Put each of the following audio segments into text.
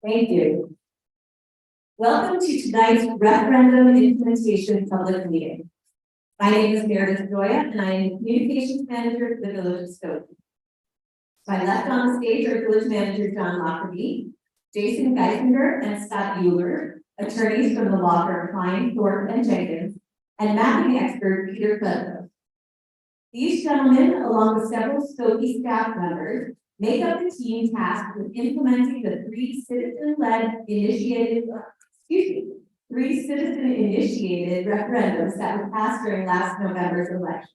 Thank you. Welcome to tonight's referendum implementation public meeting. My name is Meredith Joya, and I am the Communications Manager for the Village of Skokie. To my left on the stage are Village Manager John Lockerbie, Jason Geisinger, and Scott Euler, attorneys from the law firm Klein, Thorpe, and Jenkins, and mapping expert Peter Clemson. These gentlemen, along with several Skokie staff members, make up the team tasked with implementing the three citizen-initiated referendums that were passed during last November's election.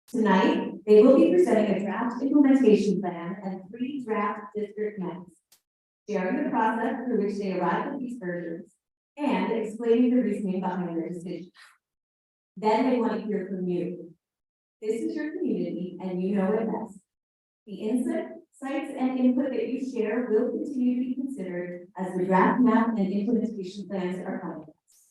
Tonight, they will be presenting a draft implementation plan and 3 draft district maps, sharing the process through which they arrived at these versions, and explaining the reasoning behind their decision. Then they want to hear from you. This is your community, and you know it best. The insights and input that you share will continue to be considered as the draft map and implementation plans are finalized.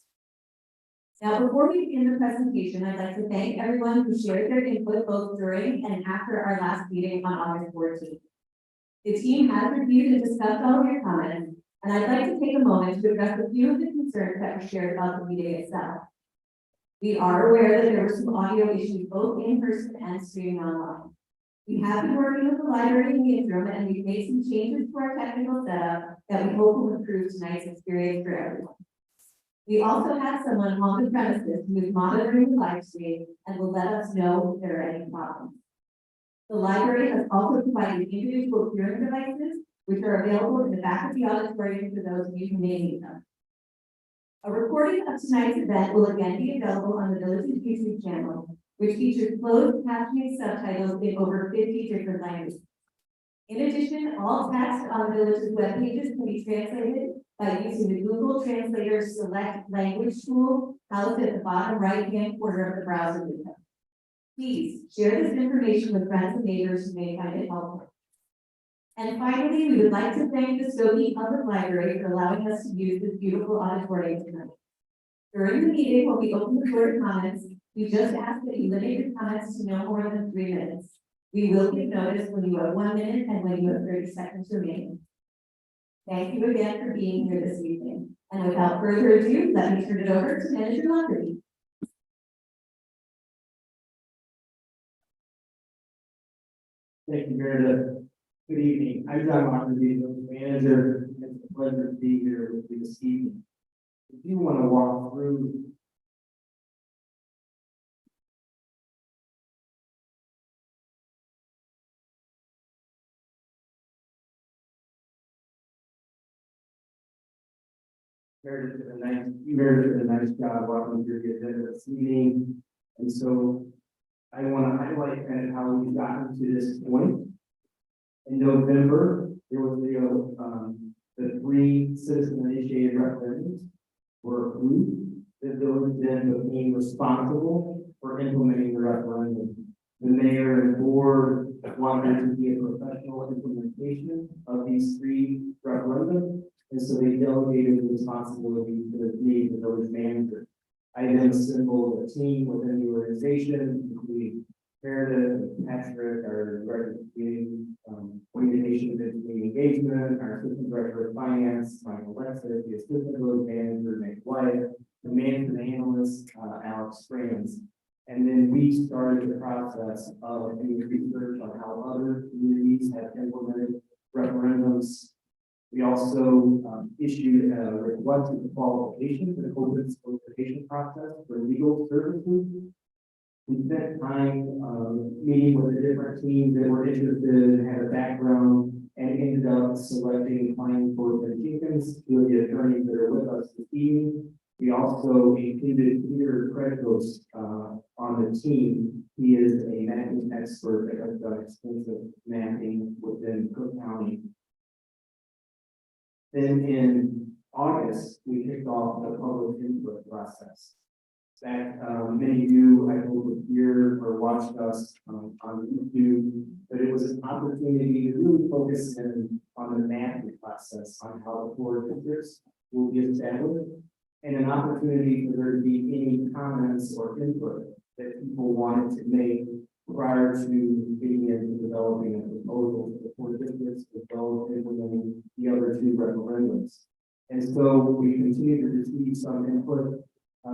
Now, before we begin the presentation, I'd like to thank everyone who shared their input both during and after our last meeting on August 14th. The team has reviewed and discussed all of your comments, and I'd like to take a moment to address a few of the concerns that were shared about the meeting itself. We are aware that there were some audio issues both in person and streaming online. We have been working with the library in the interim, and we've made some changes to our technical setup that we hope will improve tonight's experience for everyone. We also have someone on the premises who is monitoring the live stream and will let us know if there are any problems. The library has also provided individual hearing devices, which are available in the back of the auditorium for those of you who may need them. A recording of tonight's event will again be available on the Village's YouTube channel, which features closed captioning subtitles in over 50 different languages. In addition, all text on the Village's web pages can be translated by using the Google Translator Select Language tool housed at the bottom right-hand corner of the browser window. Please share this information with friends and neighbors who may find it helpful. And finally, we would like to thank the Skokie Public Library for allowing us to use this beautiful auditorium tonight. During the meeting, when we open the floor to comments, we just ask that you limit your comments to no more than 3 minutes. We will give notice when you have 1 minute and when you have 30 seconds remaining. Thank you again for being here this evening. And without further ado, let me turn it over to Manager Lockerbie. Thank you, Meredith. Good evening. I'm John Lockerbie, the manager. It's a pleasure to be here with you this evening. If you want to walk through Meredith did a nice job walking through the agenda this meeting. And so I want to highlight kind of how we've gotten to this point. In November, there was the 3 citizen-initiated referendums were approved. The village then became responsible for implementing the referendum. The mayor and board wanted to be a professional implementation of these 3 referendums, and so they delegated the responsibility to me, the village manager. I then assembled a team within the organization, including Meredith, Patrick, our director of communications and community engagement, our assistant director of finance, Michael Lexer, the assistant village manager, Nick White, the management analyst, Alex Springs. And then we started the process of doing research on how other communities have implemented referendums. We also issued a request for qualifications and open solicitation process for legal services. We spent time meeting with the different teams that were interested and had a background, and ended up selecting Klein, Thorpe, and Jenkins, 2 of the attorneys that are with us this evening. We also included Peter Credicos on the team. He is a mapping expert that has done extensive mapping within Cook County. Then in August, we kicked off the public input process. That many of you, I hope, were here or watched us on YouTube, but it was an opportunity to really focus in on the mapping process, on how the 4 districts will be established, and an opportunity for there to be any comments or input that people wanted to make prior to getting into developing a proposal for the 4 districts, as well as implementing the other 2 referendums. so we continue to receive some input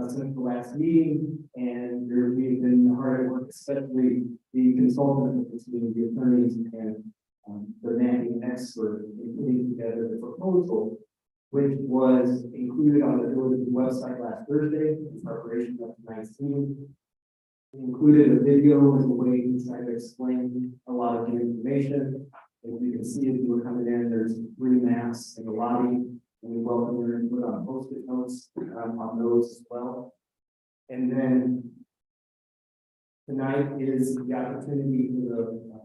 since the last meeting, and we've been hard at work, especially the consultant of this meeting, the attorneys and the mapping expert, in putting together the proposal, which was included on the village website last Thursday in preparation of tonight's meeting. We included a video as a way to try to explain a lot of the information. As you can see, as you were coming in, there's 3 maps in the lobby, and we welcome your input on post-it notes on those as well. And then tonight is the opportunity for the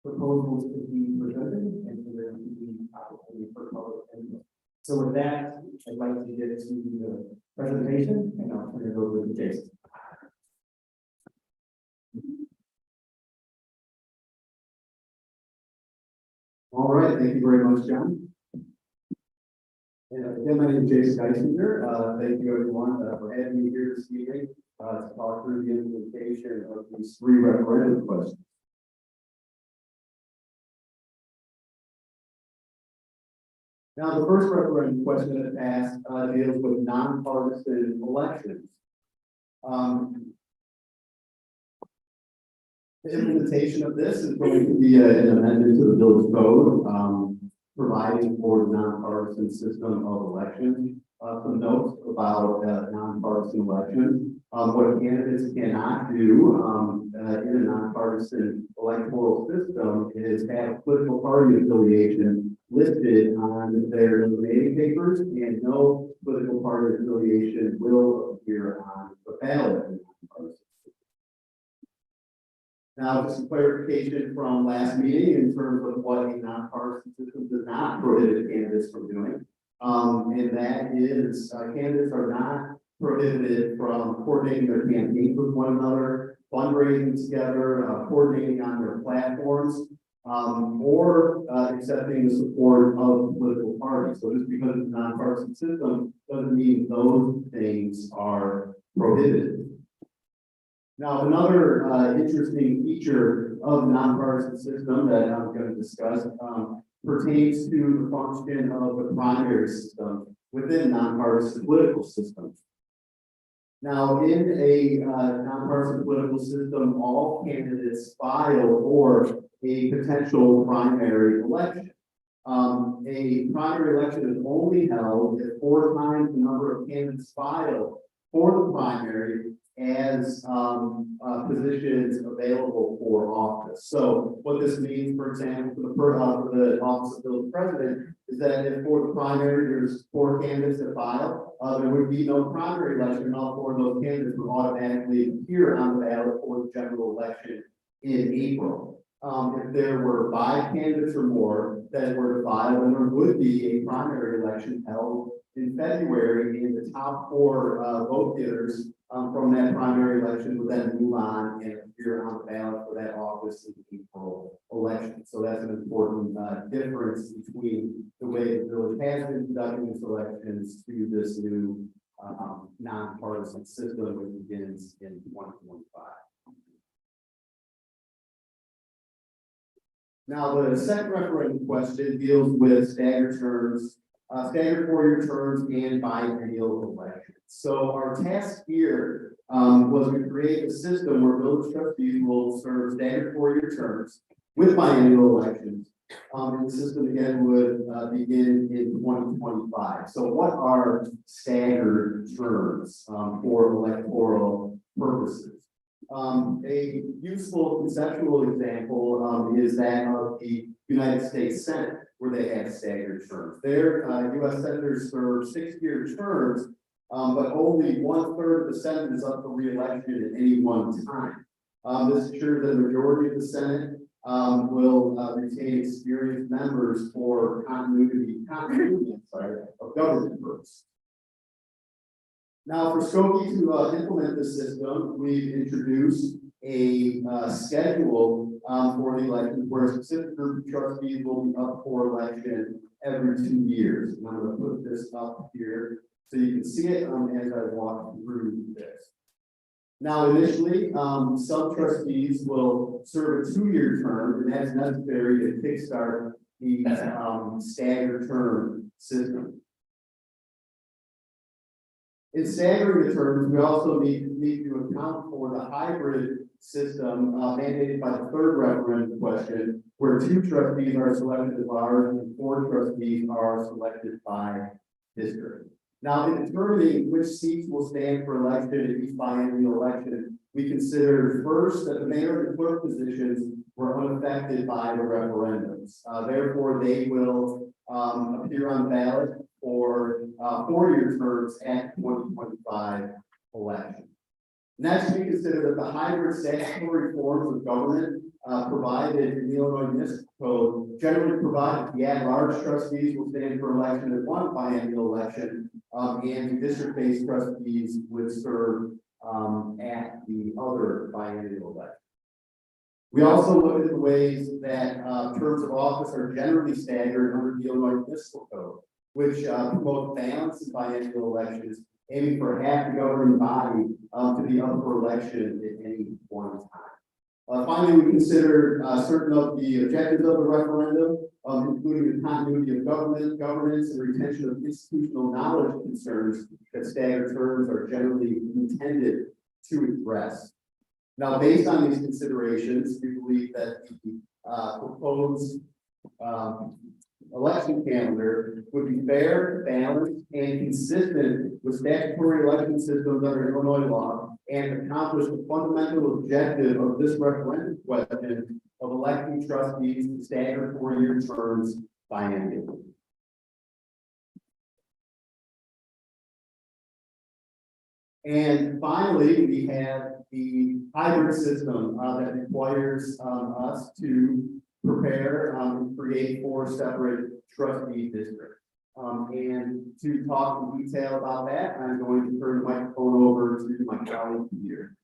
proposals to be presented and for there to be opportunity for public input. So with that, I'd like to get to the presentation, and I'll turn it over to Jason. All right, thank you very much, John. And again, my name is Jason Geisinger. Thank you everyone for having me here this evening to talk through the implementation of these 3 referendum questions. Now, the first referendum question that's asked deals with nonpartisan elections. The implementation of this is going to be an amendment to the village code, providing for the nonpartisan system of elections. Some notes about nonpartisan elections. What candidates cannot do in a nonpartisan electoral system is have political party affiliation listed on their nominating papers, and no political party affiliation will appear on the ballot. Now, just some clarification from last meeting in terms of what a nonpartisan system does not prohibit candidates from doing. And that is, candidates are not prohibited from coordinating their campaigns with one another, fundraising together, coordinating on their platforms, or accepting the support of political parties. So just because it's a nonpartisan system doesn't mean those things are prohibited. Now, another interesting feature of the nonpartisan system that I'm going to discuss pertains to the function of the primary system within nonpartisan political systems. Now, in a nonpartisan political system, all candidates file for a potential primary election. A primary election is only held if 4 times the number of candidates file for the primary as positions available for office. So what this means, for example, for the office of village president, is that if for the primary there's 4 candidates that file, there would be no primary election, and all 4 of those candidates would automatically appear on the ballot for the general election in April. If there were 5 candidates or more that were to file, then there would be a primary election held in February, and the top 4 vote getters from that primary election would then move on and appear on the ballot for that office in the April election. So that's an important difference between the way the village has been conducting its elections to this new nonpartisan system, which begins in 2025. Now, the second referendum question deals with staggered terms, staggered 4-year terms, and biennial elections. So our task here was to create a system where village trustees will serve staggered 4-year terms with biennial elections. And the system again would begin in 2025. So what are staggered terms for electoral purposes? A useful conceptual example is that of the United States Senate, where they have staggered terms. Their U.S. senators serve 6-year terms, but only 1/3 of the Senate is up for re-election at any one time. This ensures that the majority of the Senate will retain experienced members for continuity of government purposes. Now, for Skokie to implement this system, we've introduced a schedule for the elections where a specific group of trustees will be up for election every 2 years. And I'm going to put this up here so you can see it as I walk through this. Now, initially, some trustees will serve a 2-year term, and that's necessary to kickstart the staggered term system. In staggering the terms, we also need to account for the hybrid system mandated by the third referendum question, where 2 trustees are selected at large and 4 trustees are selected by district. Now, in determining which seats will stand for election at each biennial election, we considered first that the mayor and clerk positions were unaffected by the referendums. Therefore, they will appear on the ballot for 4-year terms at 2025 election. Next, we consider that the hybrid statutory forms of government provided in the Illinois Municipal Code generally provide that the at-large trustees will stand for election at one biennial election, and the district-based trustees would serve at the other biennial election. We also look at the ways that terms of office are generally staggered under the Illinois Municipal Code, which promote balance in biennial elections, aiming for half the governing body to be up for election at any one time. Finally, we consider certain of the objectives of the referendum, including the continuity of governance, and retention of institutional knowledge concerns that staggered terms are generally intended to address. Now, based on these considerations, we believe that the proposed election calendar would be fair, balanced, and consistent with statutory election systems under Illinois law, and accomplish the fundamental objective of this referendum question of electing trustees to staggered 4-year terms biennially. And finally, we have the hybrid system that requires us to prepare and create 4 separate trustee districts. And to talk in detail about that, I'm going to turn the microphone over to my colleague here.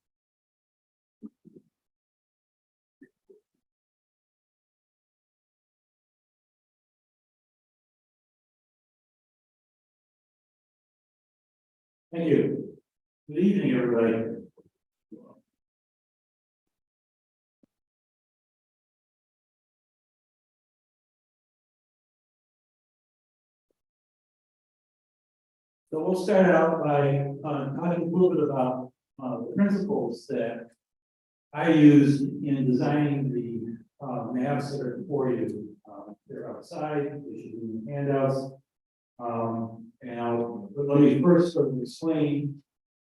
Thank you. Good evening, everybody. So we'll start out by talking a little bit about the principles that I use in designing the maps that are before you. They're outside, they should be in the handouts. But let me first sort of explain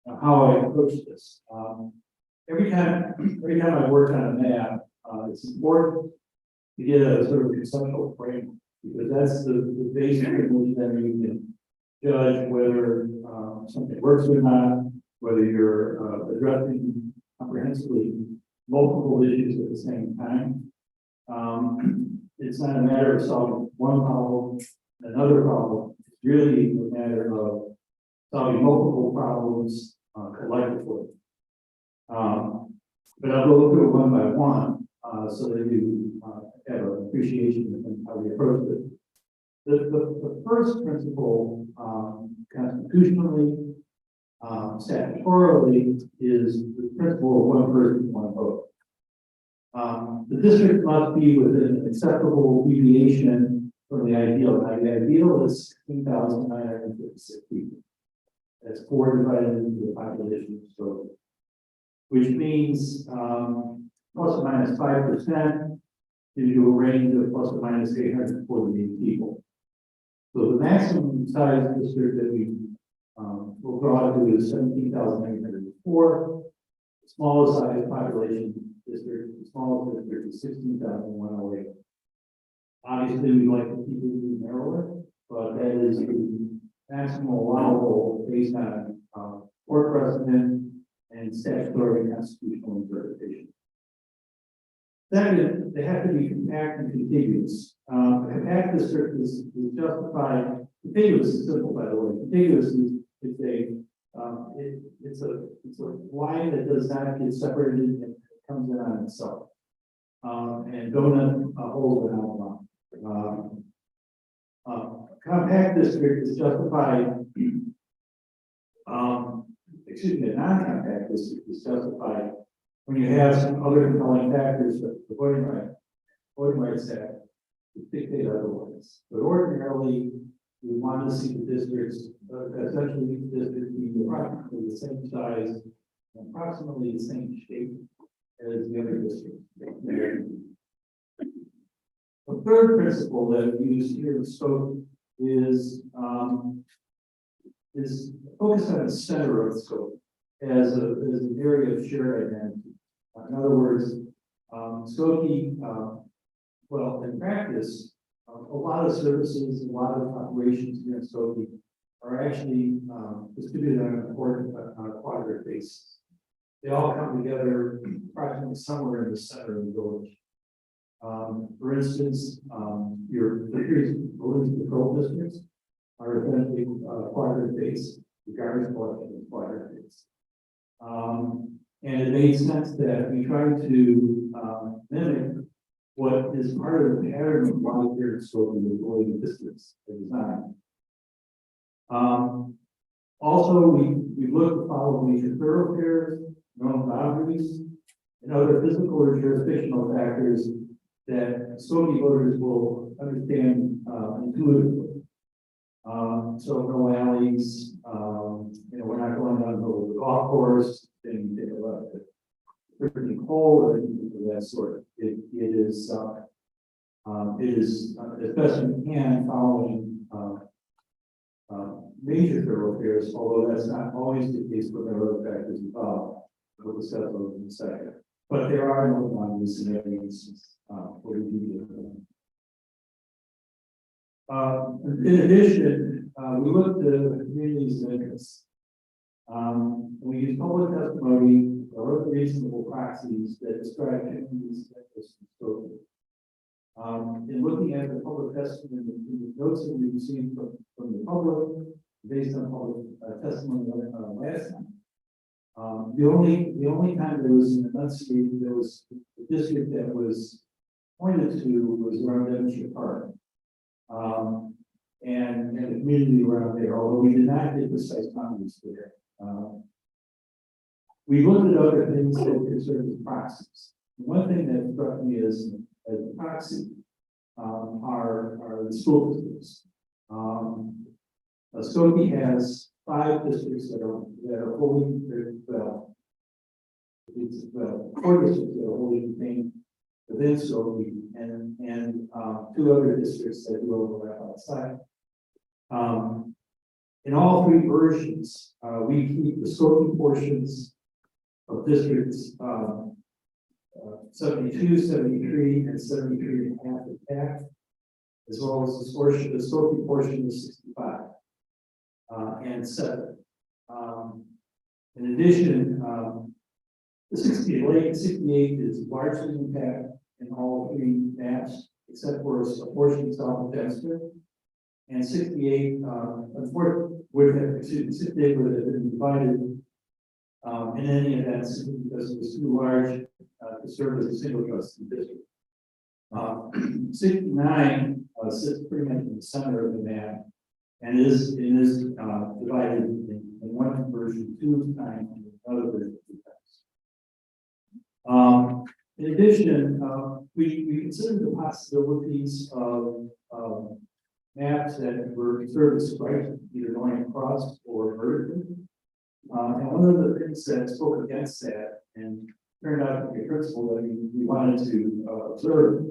how I approach this. Every time I work on a map, it's important to get a sort of conceptual framework, because that's the basic thing that you can judge whether something works or not, whether you're addressing comprehensively multiple issues at the same time. It's not a matter of solving one problem, another problem. It's really a matter of solving multiple problems collectively. But I'll go through it one by one so that you have an appreciation of how we approach it. The first principle, constitutionally, statutorily, is the principle of one person, one vote. The district must be within an acceptable deviation from the ideal. Now, the ideal is 16,956 people. That's 4 divided into the population of Skokie, which means plus or minus 5% gives you a range of plus or minus 848 people. So the maximum size district that we will draw to is 17,804. The smallest size population district, the smallest district is 16,108. Obviously, we'd like to keep it even narrower, but that is the maximum allowable based on court precedent and statutory and constitutional interpretation. Second, they have to be compact and contiguous. A compact district is justified. Contiguous is simple, by the way. Contiguous is it's a line that does not get separated and comes in on itself. And donut holes in outline. Compact district is justified. Excuse me, a non-compact district is justified when you have some other compelling factors that the Voting Rights Act would dictate otherwise. But ordinarily, we want to see the districts, essentially each district be approximately the same size, and approximately the same shape as the other districts. The third principle that we use here in scope is focus on the center of the scope as an area of shared identity. In other words, Skokie, well, in practice, a lot of services, a lot of operations here in Skokie are actually distributed on a quadrant basis. They all come together approximately somewhere in the center of the village. For instance, your building control districts are essentially quadrant based, the garbage collection is quadrant based. And it made sense that we try to mimic what is part of the pattern of why here in Skokie with building districts are designed. Also, we look to follow major thoroughfares, known boundaries, and other physical or jurisdictional factors that Skokie voters will understand intuitively. So no alleys, we're not going down the golf course, and take a look at pretty cold or anything of that sort. It is as best we can following major thoroughfares, although that's not always the case with our other factors involved. We'll discuss those in a second. But there are no boundaries in every instance where we do that. In addition, we look to the community's interests. We use public testimony or other reasonable proxies that describe community's interests and scope. In looking at the public testimony, the notes that we received from the public, based on public testimony last time. The only time there was an enunciated, there was the district that was pointed to was around Devonshire Park. And the community around there, although we did not get precise boundaries there. We looked at other things that could serve as proxies. One thing that struck me as a proxy are the school districts. Skokie has 5 districts that are wholly, well, 4 districts that are wholly contained within Skokie, and 2 other districts that do overlap outside. In all 3 versions, we keep the Skokie portions of districts 72, 73, and 73 and a half intact, as well as the Skokie portion of 65 and 7. In addition, the 68 is largely intact in all 3 maps, except for a portion south of Dexter. And 68, unfortunately, would have been divided in any event because it was too large to serve as a single trustee district. 69 sits pretty much in the center of the map and is divided in one version 2 times and another version 2 times. In addition, we considered the possibilities of maps that were served as stripes, either going across or vertically. And one of the things that spoke against that and turned out to be a principle that we wanted to observe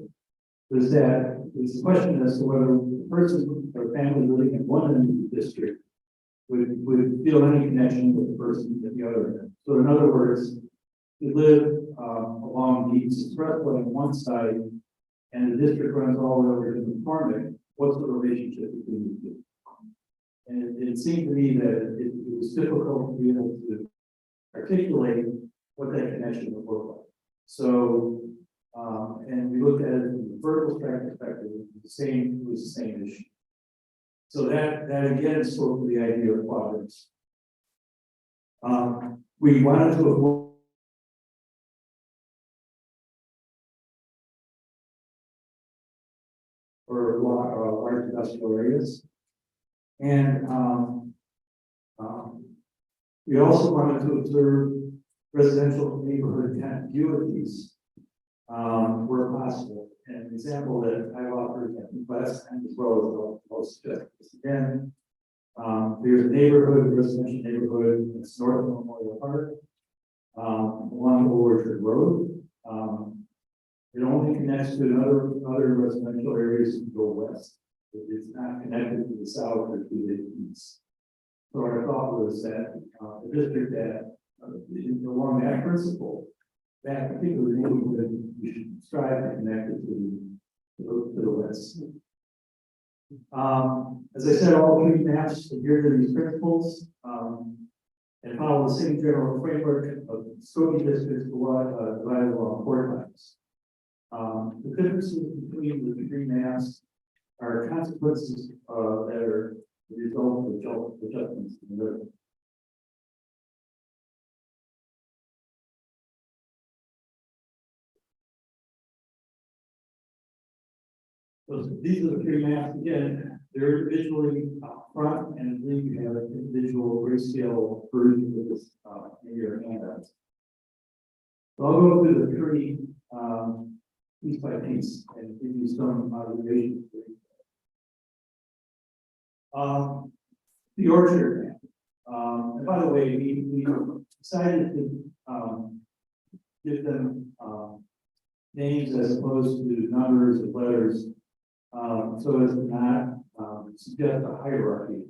was that it's a question as to whether the person or family living in one end of the district would feel any connection with the person at the other end. So in other words, you live along the East Expressway on one side and the district runs all the way over to McCormick, what's the relationship between the two? And it seemed to me that it was difficult to be able to articulate what that connection would look like. So, and we looked at it from the vertical tract perspective, it was the same issue. So that again spoke to the idea of quadrants. We wanted to avoid for large industrial areas. And we also wanted to observe residential neighborhood contiguities where possible. And an example that I've offered last time as well as suggest this again. There's a neighborhood, residential neighborhood, it's north of Memorial Park, along Old Orchard Road. It only connects to other residential areas that go west. It's not connected to the south or to the east. So our thought was that the district that along that principle, that particular neighborhood, we should strive to connect it to the west. As I said, all three maps adhere to these principles and follow the same general framework of Skokie districts divided along 4 times. The differences between the three maps are consequences that are the result of adjustments in the river. So these are the three maps again. They're individually up front, and then you have an individual grayscale version of this in your handouts. So I'll go through the three piece by piece and give you some observations. The orchard map. And by the way, we decided to give them names as opposed to numbers and letters, so as to not suggest a hierarchy.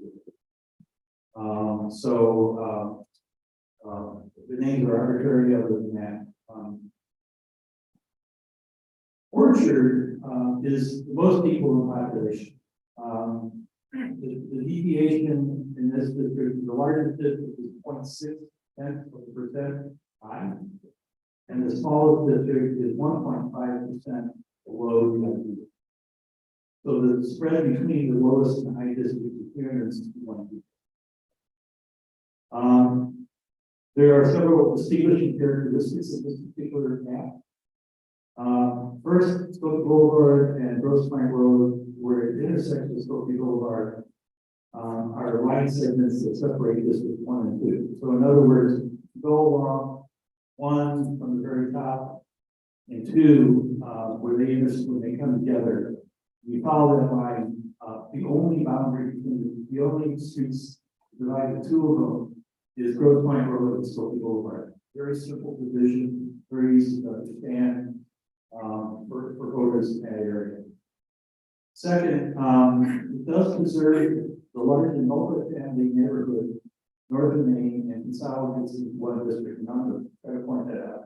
The names are arbitrary other than that. Orchard is the most equal in population. The deviation in this district, the largest district is 0.6% high, and the smallest district is 1.5% below the ideal. So the spread between the lowest and high district is 361 people. There are several distinguishing characteristics of this particular map. First, Skokie Boulevard and Grosse Pointe Road, where it intersects with Skokie Boulevard, are line segments that separate District 1 and 2. So in other words, go along 1 from the very top and 2, where when they come together, we follow that line. The only boundary between the only streets divided the two of them is Grosse Pointe Road and Skokie Boulevard. Very simple division, very easy to understand for voters in that area. Second, it does preserve the large multi-family neighborhood, northern Maine, and consolidates into one district. And I'm going to try to point that out.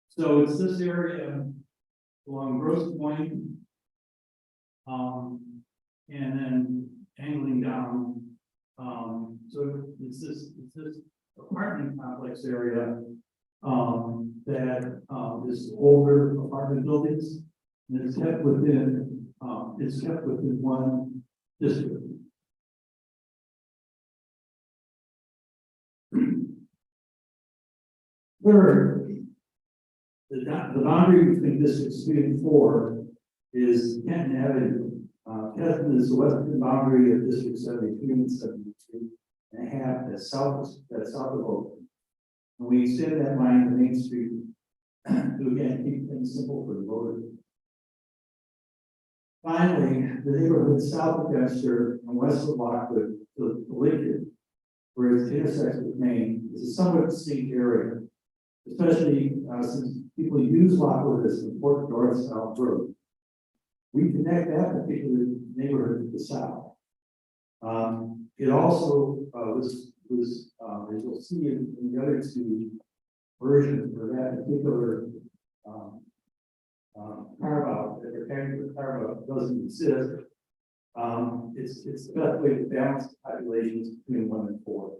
So it's this area along Grosse Pointe, and then angling down. So it's this apartment complex area that is older apartment buildings, and it's kept within one district. Third, the boundary between districts 3 and 4 is Kenton Avenue. Kenton is the western boundary of District 73 and 72, and a half that's south of Oakland. And we extend that line to Main Street to again keep things simple for the voter. Finally, the neighborhood south of Dexter and west of Lockwood to Lincoln, where it intersects with Maine, is a somewhat distinct area, especially since people use Lockwood as an important north-south road. We connect that particular neighborhood to the south. It also was as you'll see in the other two versions for that particular carve-out, that rectangular carve-out doesn't exist. It's the best way to balance the populations between 1 and 4.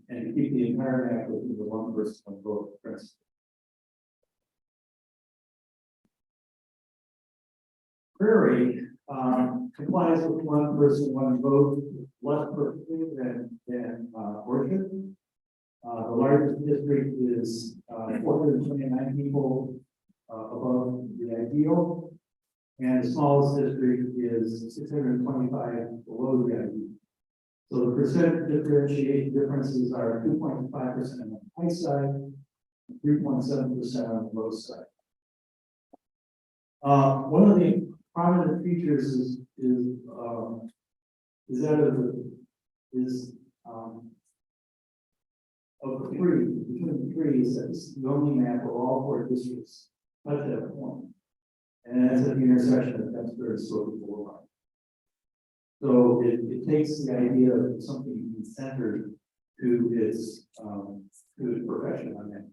And to keep the entire map within the one person, one vote principle. Prairie complies with 1 person, 1 vote, less perfectly than Orchard. The largest district is 429 people above the ideal, and the smallest district is 625 below the ideal. So the percent differentiation differences are 2.5% on the high side, 3.7% on the low side. One of the prominent features is that of the three, between the three is that it's the only map where all four districts touch that point. And that's at the intersection of Dexter and Skokie Boulevard. So it takes the idea of something being centered to its perfection on that.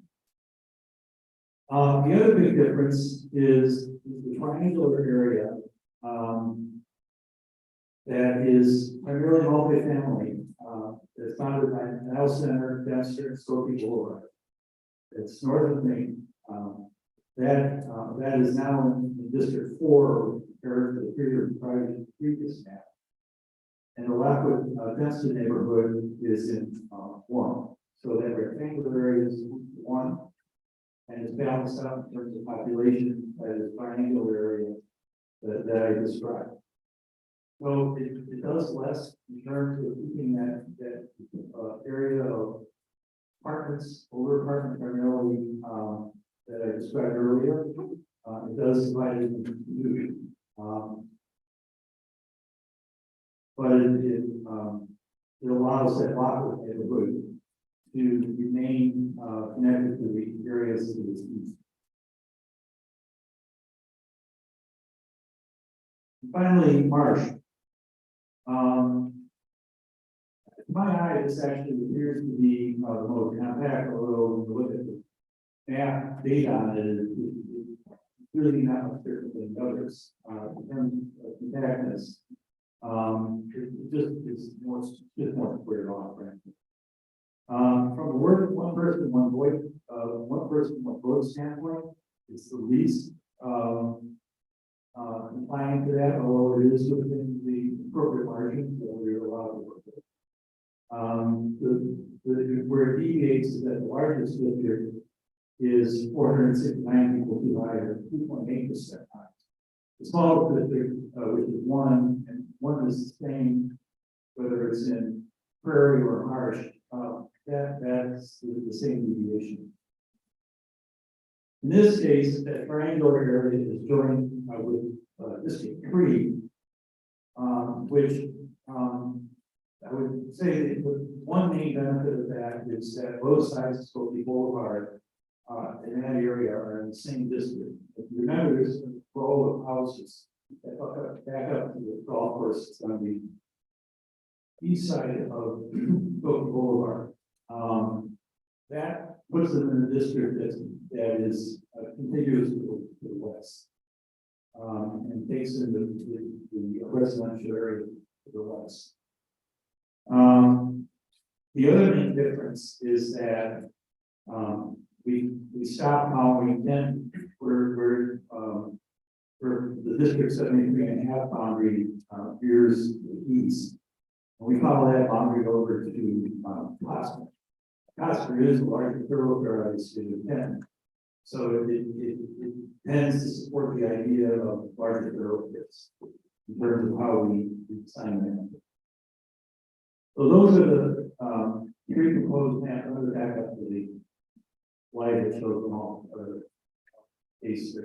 The other big difference is the triangular area that is primarily multifamily. It's founded by Nile Center, Dexter, and Skokie Boulevard. It's north of Maine. That is now in District 4 compared to the previous map. And the Lockwood Dexter neighborhood is in 1. So that rectangular area is 1. And it's balanced out in terms of population by the triangular area that I described. So it does less in terms of keeping that area of apartments, older apartment primarily that I described earlier. It does divide it into two. But it allows that Lockwood neighborhood to remain connected to the areas to the east. And finally, Marsh. To my eye, this actually appears to be the most compact, although when you look at the map data on it, it's really not much different than the others in terms of compactness. It just is more squared off, frankly. From a one person, one vote standpoint, it's the least compliant to that, although it is within the appropriate margins that we're allowed to work with. Where it deviates is that the largest district is 469 people too high, or 2.8% high. The smallest district, which is 1, and 1 is the same, whether it's in Prairie or Marsh, that's the same deviation. In this case, that triangular area is joined with District 3, which I would say that one main benefit of that is that both sides of Skokie Boulevard in that area are in the same district. If you remember, there's a row of houses that back up to the golf course. It's on the east side of Skokie Boulevard. That puts them in a district that is contiguous to the west, and takes in the residential area to the west. The other main difference is that we stop following 10 where the district 73.5 boundary veers east. And we follow that boundary over to Costa. Costa is a larger thoroughfare, obviously, than 10. So it tends to support the idea of larger thoroughfares in terms of how we design them. So those are the three proposed maps. I'm going to back up to the slide that shows them all, case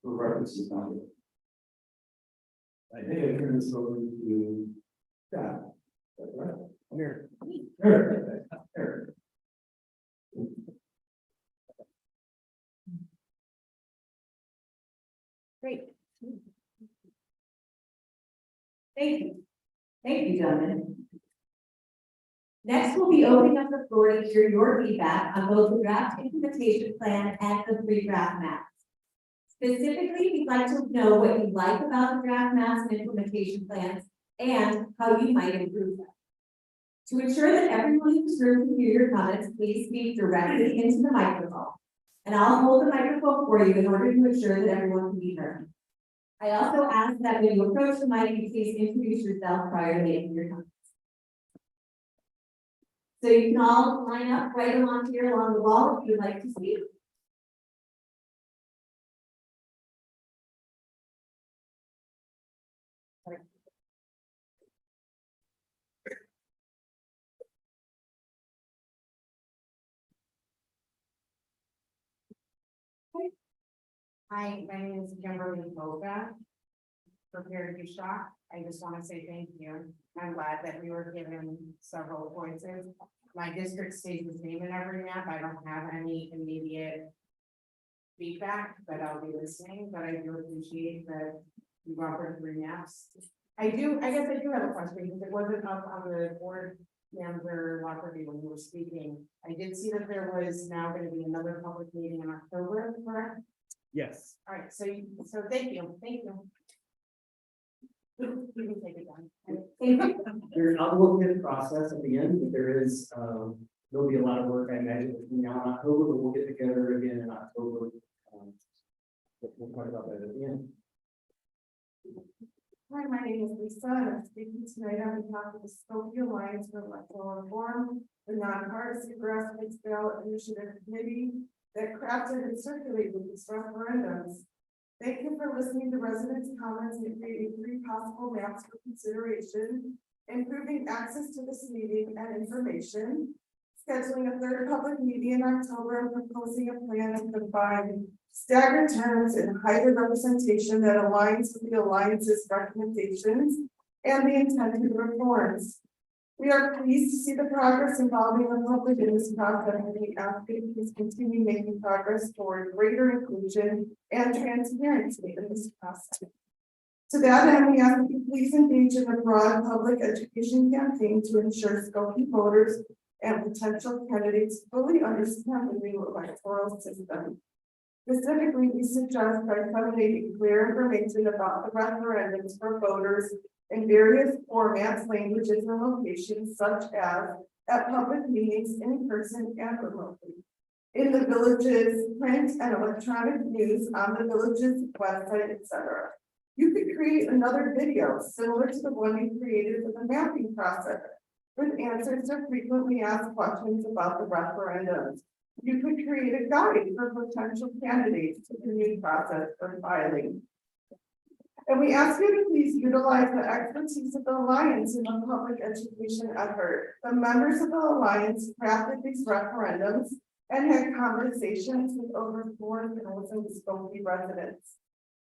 for references on it. I think I turn this over to Scott. Is that right? Here. Here. Great. Thank you. Thank you, gentlemen. Next, we'll be opening up the floor to hear your feedback on both the draft implementation plan and the 3 draft maps. Specifically, we'd like to know what you like about the draft maps and implementation plans and how you might improve them. To ensure that everyone in this room can hear your comments, please speak directly into the microphone. And I'll hold the microphone for you in order to ensure that everyone can be heard. I also ask that when you approach the mic, you please introduce yourself prior to making your comments. So you can all line up right along here along the wall if you'd like to speak. Hi, my name is Kimberly Moga. Prepared to be shocked. I just want to say thank you. I'm glad that we were given several voices. My district stays the same in every map. I don't have any immediate feedback, but I'll be listening, but I do appreciate that you offered 3 maps. I guess I do have a question, because it wasn't up on the board member Lockerbie when you were speaking. I did see that there was now going to be another public meeting in October, correct? Yes. All right, so thank you. You can take it down. I'll look at the process at the end, but there is, there'll be a lot of work, I imagine, between now and October, but we'll get together again in October. We'll talk about that at the end. Hi, my name is Lisa, and I'm speaking tonight on behalf of the Skokie Alliance for Electoral Reform, the nonpartisan grassroots ballot initiative committee that crafted and circulated these referendums. Thank you for listening to residents' comments and creating 3 possible maps for consideration, improving access to this meeting and information, scheduling a 3rd public meeting in October, and proposing a plan to combine staggered terms and hybrid representation that aligns with the Alliance's recommendations and the intended reforms. We are pleased to see the progress involving the public in this process, and we ask that you please continue making progress toward greater inclusion and transparency in this process. To that end, we ask that you please engage in a broad public education campaign to ensure Skokie voters and potential candidates fully understand the new electoral system. Specifically, we suggest disseminating clear information about the referendums for voters in various formats, languages, and locations, such as at public meetings, in person and remotely, in the village's print and electronic news, on the village's website, etc. You could create another video similar to the one you created for the mapping process, with answers to frequently asked questions about the referendums. You could create a guide for potential candidates to the new process for filing. And we ask you to please utilize the expertise of the Alliance in the public education effort. The members of the Alliance crafted these referendums and had conversations with over 4,000 Skokie residents.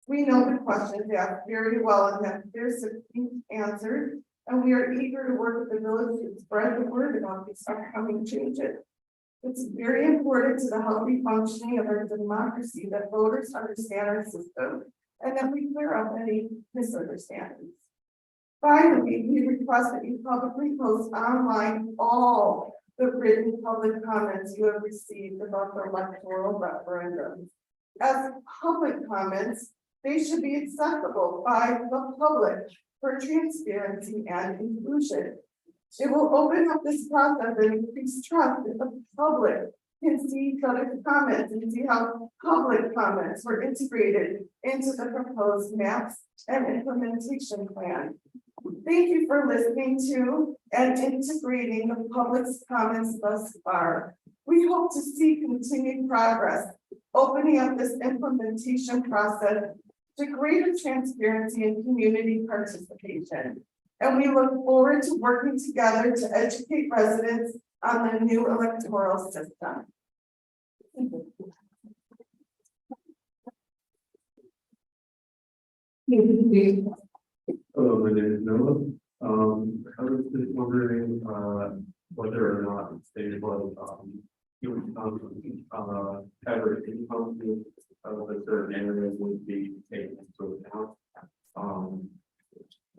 We know the questions asked very well and have their succinct answers, and we are eager to work with the village to spread the word about these upcoming changes. It's very important to the healthy functioning of our democracy that voters understand our system and that we clear up any misunderstandings. Finally, we request that you publicly post online all the written public comments you have received about the electoral referendums. As public comments, they should be accessible by the public for transparency and inclusion. It will open up this process and increase trust if the public can see each other's comments and see how public comments were integrated into the proposed maps and implementation plan. Thank you for listening to and integrating the public's comments thus far. We hope to see continued progress, opening up this implementation process to greater transparency and community participation. And we look forward to working together to educate residents on the new electoral system. Hello, my name is Noah. I was just wondering, whether or not they was, average income of a certain area would be taken into account.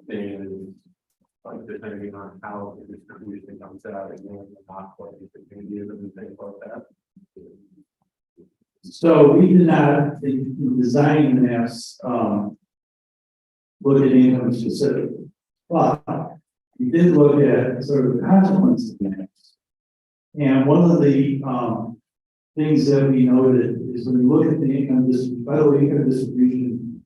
And like depending on how the distribution comes out and then not what it's going to be and things like that. So we did not, in designing the maps, look at income specifically, but we did look at sort of the consequences of the maps. And one of the things that we noted is when you look at the income distribution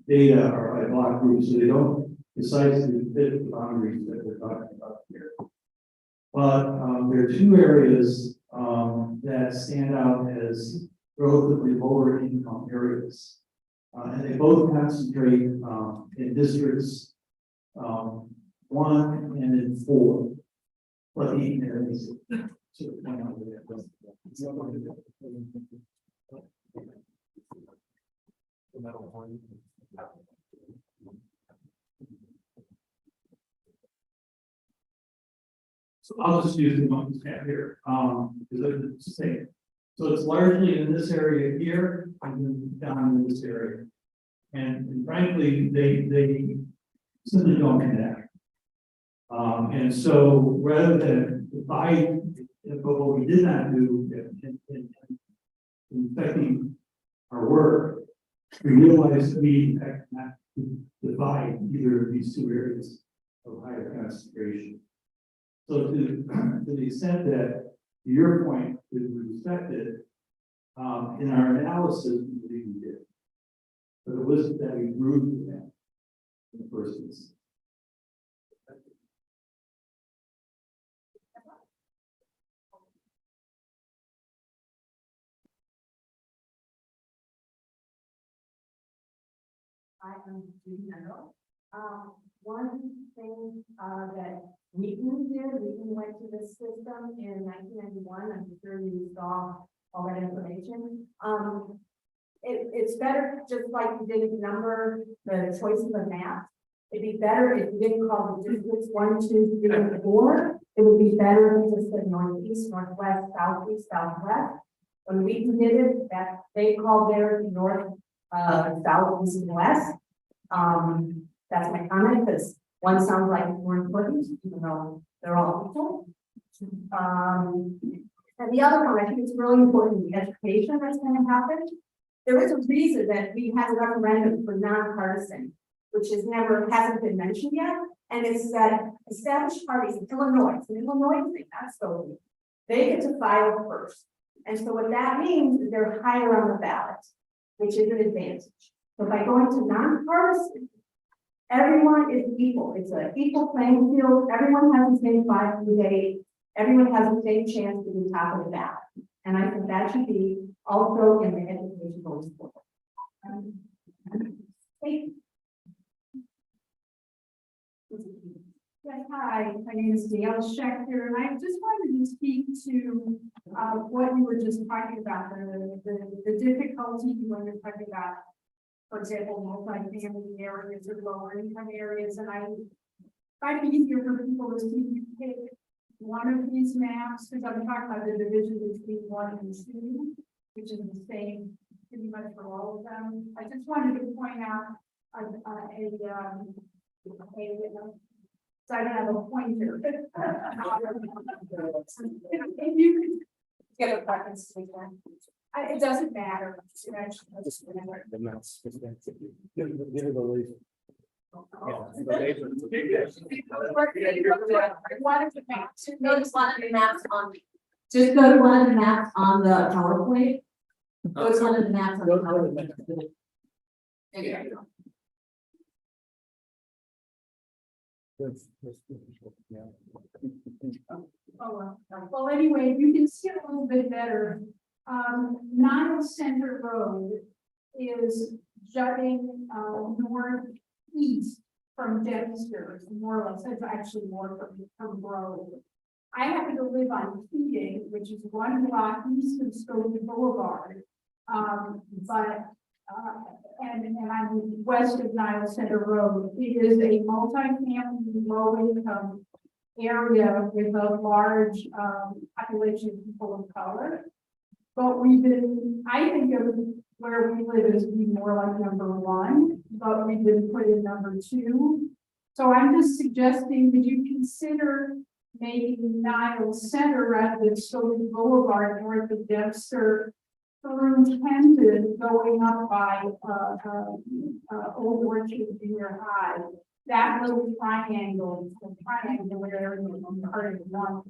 data are by block groups, so they don't precisely fit the boundaries that we're talking about here. But there are 2 areas that stand out as relatively lower income areas. And they both concentrate in districts 1 and in 4. But the areas sort of point out metal horn. So I'll just use the one we have here, because it's the same. So it's largely in this area here, and then down in this area. And frankly, they simply don't connect. And so rather than divide, but what we did not do in affecting our work, we realized we cannot divide either of these two areas of higher concentration. So to the extent that your point is respected, in our analysis, we believe we did. But it wasn't that we grouped them in the first instance. I am Judy Kendall. One thing, that Wheaton did, Wheaton went to this system in 1991, I'm sure you saw all that information. It's better, just like you didn't number the choices of maps. It'd be better if you didn't call the districts 1, 2, 3, and 4. It would be better if you just said northeast, northwest, southeast, southwest. When Wheaton did it, that they called theirs north, south, east, and west. That's my comment, because one sounds like more important, even though they're all equal. And the other one, I think it's really important, the education that's going to happen. There is a reason that we had a referendum for nonpartisan, which hasn't been mentioned yet, and it's that established parties in Illinois, it's an Illinois thing, not Skokie, they get to file first. And so what that means is they're higher on the ballot, which is an advantage. So by going to nonpartisan, everyone is equal. It's an equal playing field. Everyone has the same 5 days. Everyone has the same chance to be top of the ballot. And I think that should be also in the education going forward. Yes, hi, my name is Dale Schechter, and I just wanted to speak to what you were just talking about, the difficulty when you're talking about, for example, multi-family areas or lower income areas, and I find it easier for people to see take one of these maps, because I'm talking about the division between 1 and 2, which is the same pretty much for all of them. I just wanted to point out so I don't have a pointer. If you could get a preference, it doesn't matter. The maps. Give it a leaf. Notice one of the maps on. Just go to one of the maps on the PowerPoint. Go to one of the maps on the PowerPoint. There you go. Well, anyway, you can see it a little bit better. Niles Center Road is jutting northeast from Dexter, more or less. It's actually more from Grove. I happen to live on Keating, which is 1 block east of Skokie Boulevard. And I'm west of Niles Center Road. It is a multi-family, low-income area with a large population of people of color. But I think of where we live as being more like number 1, but we've been put in number 2. So I'm just suggesting that you consider making Niles Center rather than Skokie Boulevard north of Dexter through Kenton going up by Old Orchard Junior High. That little triangle, the triangle area on part of one.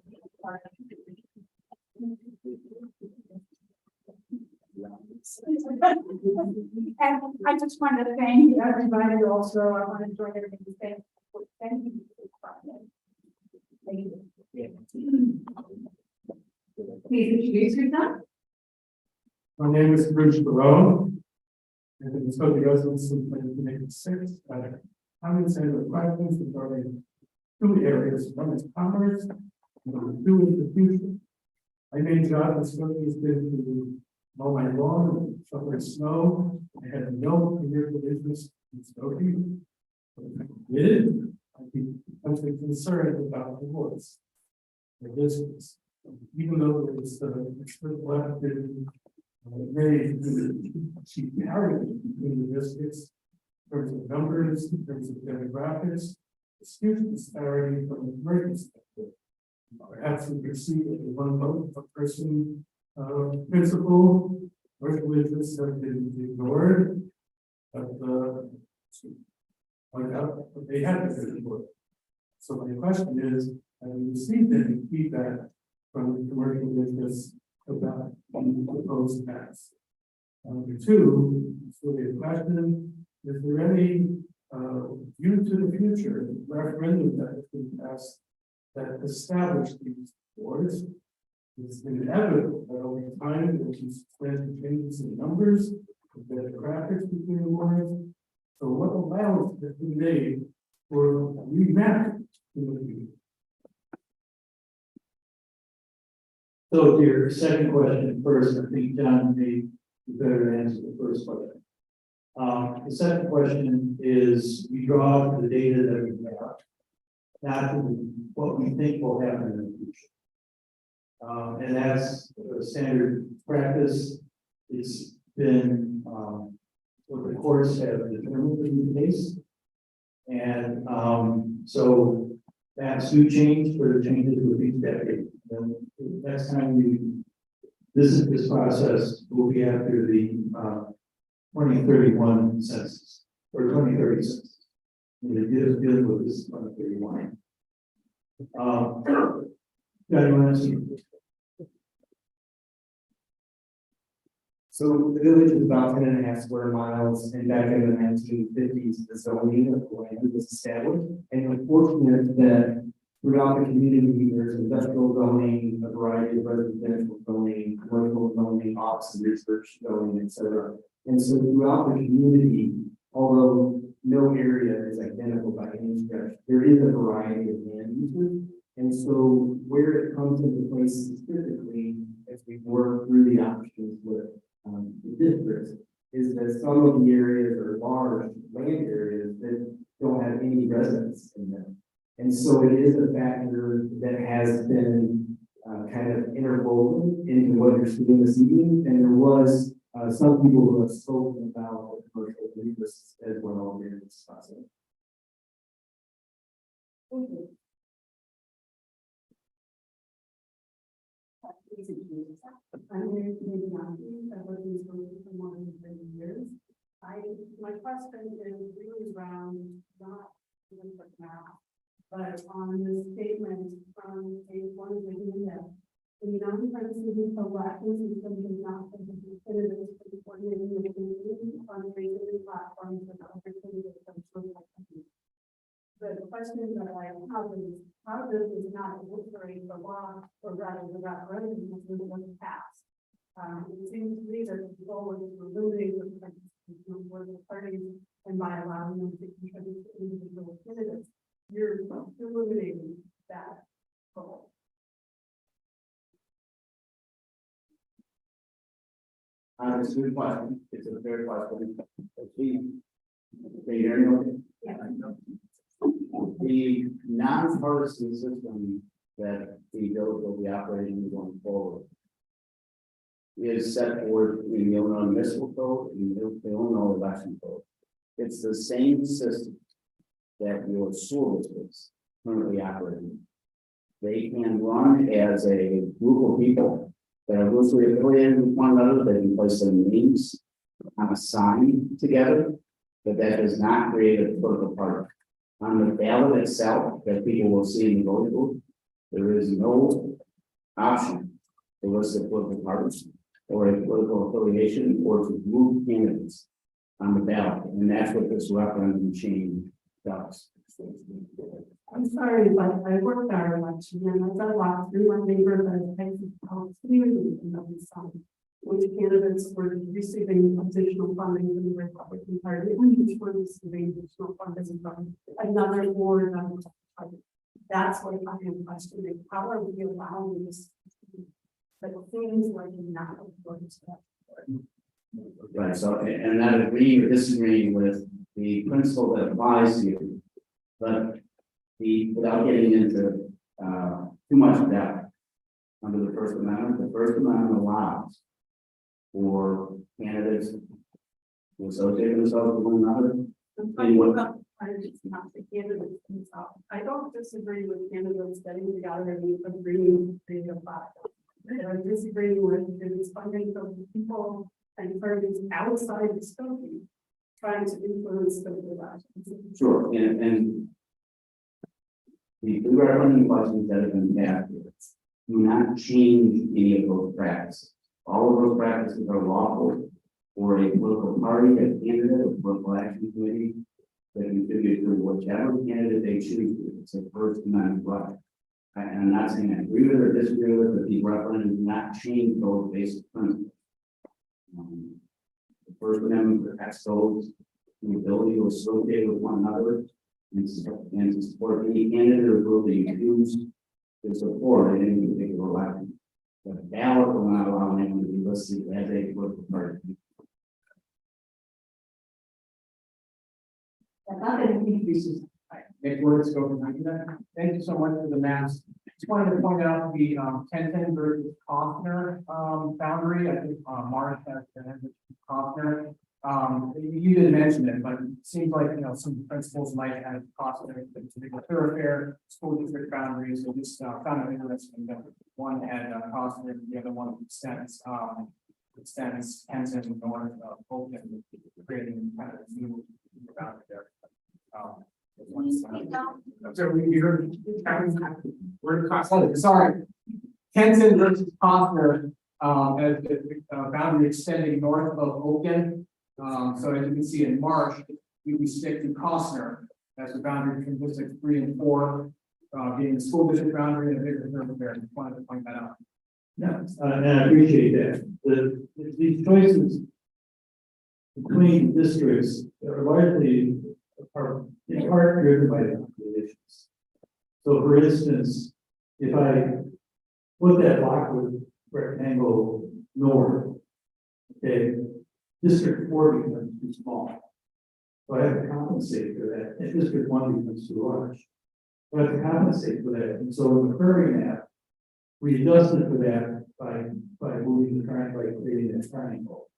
And I just want to thank everybody also. I want to join everybody. Thank you. Thank you. Please introduce yourself. My name is Bruce Barone. I've been a Skokie resident since 1986. I'm going to say the questions regarding 2 areas. One is commerce, and number 2 is the future. My main job in Skokie has been to mow my lawn, shovel snow. I had no commercial interest in Skokie. But if I did, I'd be potentially concerned about the woods. The distance, even though there was elected, made she parity between the districts. In terms of numbers, in terms of demographics, it's huge disparity from the commercial perspective. Perhaps we could see that the one vote, a person, principle, commercial interests have been ignored. But, point out that they have been ignored. So my question is, have you received any feedback from the commercial interests about the proposed tax? Number two, it's really a question, is there any, view to the future, referendum that has been passed that establish these boards? It's inevitable that over time, there will be substantial changes in numbers, the demographics between the boards. So what allowance has been made for remapping in the future? So to your second question first, I think John may be better answer the first question. The second question is, we draw the data that we have, not what we think will happen in the future. And that's a standard practice. It's been what the courts have determined to be the case. And so that's do change, but the changes with each decade. And next time we visit this process will be after the 2031 census or 2030 census. And it is dealing with this 2031. Yeah, you want to see? So the village is about 10.5 square miles, and back in the 1950s, the zoning of the land was established. And we're fortunate that throughout the community, there's industrial zoning, a variety of residential zoning, commercial zoning, office and research zoning, etc. And so throughout the community, although no area is identical by any stretch, there is a variety of land uses. And so where it comes into place specifically, as we work through the options with the districts, is that some of the areas are large land areas that don't have any residents in them. And so it is a factor that has been kind of interwoven into what you're seeing this evening. And there was some people who have spoken about the commercial interests as well during this process. I'm very committed on these, I've worked in this for more than 30 years. My question is really around, not even for now, but on the statement from page 1 of the agenda. The non-partisan elections system does not consider this for the coordinating the community fundraising platforms for the opportunity of social activities. The question that I have is, how does this not illustrate the law, or rather the referendum that was passed? It seems to me that the goal is to eliminate the participation of political parties, and by allowing them to contribute to individual candidates, you're eliminating that goal. It's a good question. It's a fair question. They hear me okay? Yeah. The nonpartisan system that the village will be operating going forward is set forth in the Illinois Municipal Code and the Illinois Election Code. It's the same system that your school districts currently operating. They can run as a group of people that are loosely affiliated with one another. They can place their names on a sign together, but that does not create a political party. On the ballot itself that people will see in the voting booth, there is no option to list a political party or a political affiliation or to group candidates on the ballot. And that's what this referendum change does. I'm sorry, but I worked our election and as I walked through my neighborhood, I found clearly in the sign which candidates were receiving additional funding from the Republican Party and which were receiving additional funding from another board. That's what I am questioning. How are we allowing this? But things like not Right, so, and that agreeing or disagreeing with the principle that applies to you. But without getting into, too much depth. Under the First Amendment allows for candidates to associate themselves with one another. And what, I don't disagree with candidates getting together and agreeing to the fact. I disagree with the funding of people and parties outside of Skokie trying to influence the elections. sure, and the referendum questions that have been asked here do not change any of those practices. All of those practices are lawful for a political party, a candidate, a political action committee that contribute to whichever candidate they choose. It's a First Amendment right. And I'm not saying I agree with or disagree with, but the referendum do not change those basic principles. The First Amendment protects those the ability to associate with one another and to support any candidate or group that you choose to support in any particular election. The ballot will not allow anyone to be listed as a political party. Next word, Skokie. Thank you so much for the maps. Just wanted to point out the 1010 versus Kaufner boundary. I think Mark has Kaufner. You didn't mention it, but it seems like some principals might have Kaufner to thoroughfare school district boundaries. So just found it interesting that one had Kaufner and the other one extends 1010 north of Oakland, creating kind of a new boundary there. So we heard, sorry, Kenton versus Kaufner, as the boundary extending north of Oakland. So as you can see in March, we stick to Kaufner as the boundary between districts 3 and 4, being the school district boundary and a bigger thoroughfare. Just wanted to point that out. Yeah, and I appreciate that. These choices between districts are largely in part driven by the populations. So for instance, if I put that Lockwood rectangle north, okay, District 4 becomes too small. So I have to compensate for that, and District 1 becomes too large. So I have to compensate for that. And so in the current map, we adjusted for that by moving the triangle, by creating a triangle.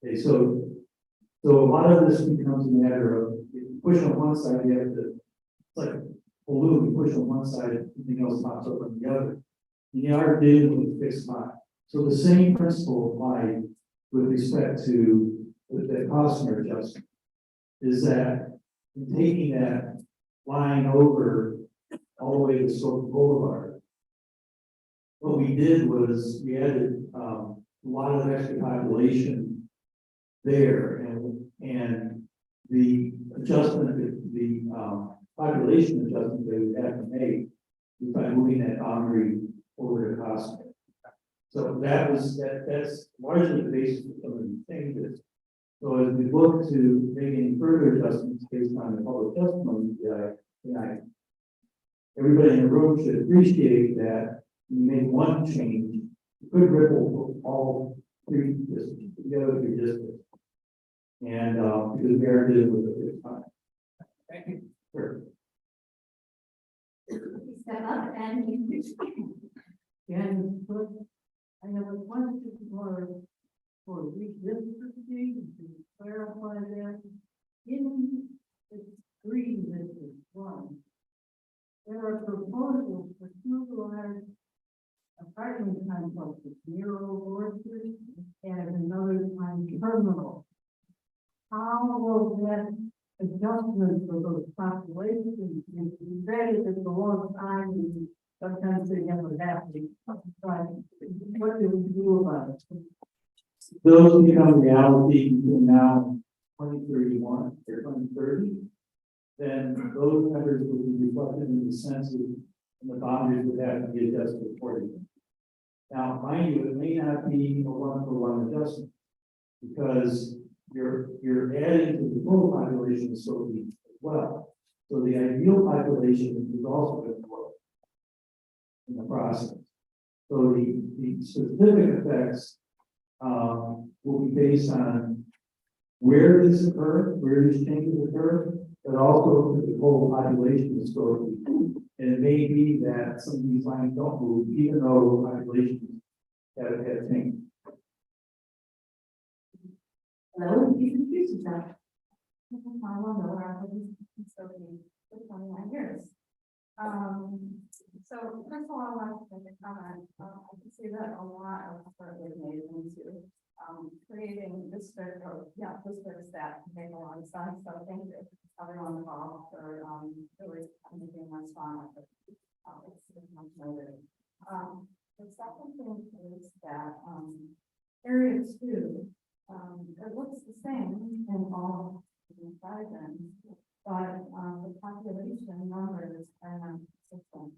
Okay, so a lot of this becomes a matter of if you push on one side, you have to, it's like a balloon, you push on one side, something else pops up on the other. And you are dealing with a fixed spot. So the same principle applied with respect to the Costner adjustment is that in taking that line over all the way to Skokie Boulevard, what we did was we added a lot of extra population there, and the adjustment, the population adjustment that we have to make is by moving that boundary over to Costner. So that's largely the basis of some of these changes. So as we look to make any further adjustments based on the public testimony, everybody in the room should appreciate that when you make one change, it could ripple all 3 districts, the other 3 districts. And because Mayor did with it this time. Thank you. Sure. Step up and And but I have a question for redistricting to clarify that in the 3 district 1, there are proposals for 2 large apartment complexes near Old Orchard and another on terminal. How will that adjustment for those populations be ready at the long time? And sometimes they never happen. What do we do about it? Those become reality between now and 2031 or 2030. Then those numbers will be reflected in the census and the boundaries would have to be adjusted accordingly. Now, mind you, it may not be a 1-for-1 adjustment because you're adding to the total population of Skokie as well. So the ideal population is also going to grow in the process. So the specific effects will be based on where this occurred, where these changes occur, but also the total population is going. And it may be that some of these lines don't move, even though populations have changed. Hello, please introduce yourself. I wonder where I was Skokie for 29 years. So first of all, I want to make a comment. I can see that a lot of effort was made into creating districts that make a lot of sense. So thank you everyone involved for really making one strong effort. It's much noted. The second thing is that area 2, it looks the same in all the diagrams, but the population numbers are not consistent.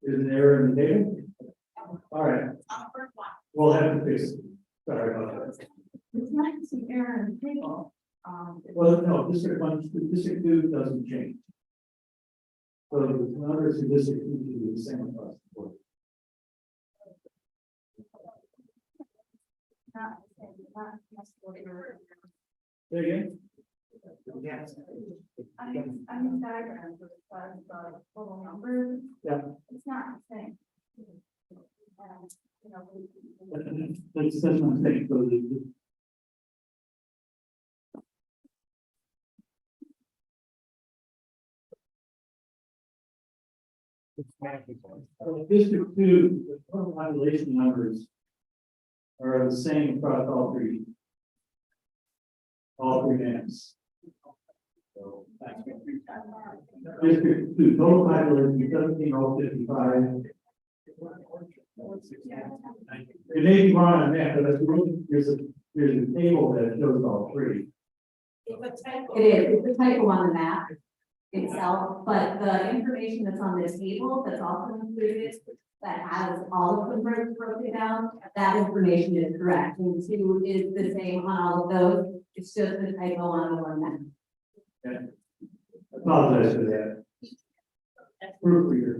There's an error in the table? All right, we'll have to fix it. Sorry about that. It's not an error in the table. Well, no, district 2 doesn't change. So the numbers in district 2 should be the same across the board. Say again? Yes. I mean diagrams with the total numbers. Yeah. It's not the same. That's one thing, so District 2, the total population numbers are the same across all three maps. So, District 2, total population 17,055. It may be wrong on that, but there's a table that shows all three. It's a typo on the map itself, but the information that's on this table that's also included that has all of the birds broken down, that information is correct. And 2 is the same on all of those. It's just a typo on the one map. Okay. I apologize for that. Proofreader.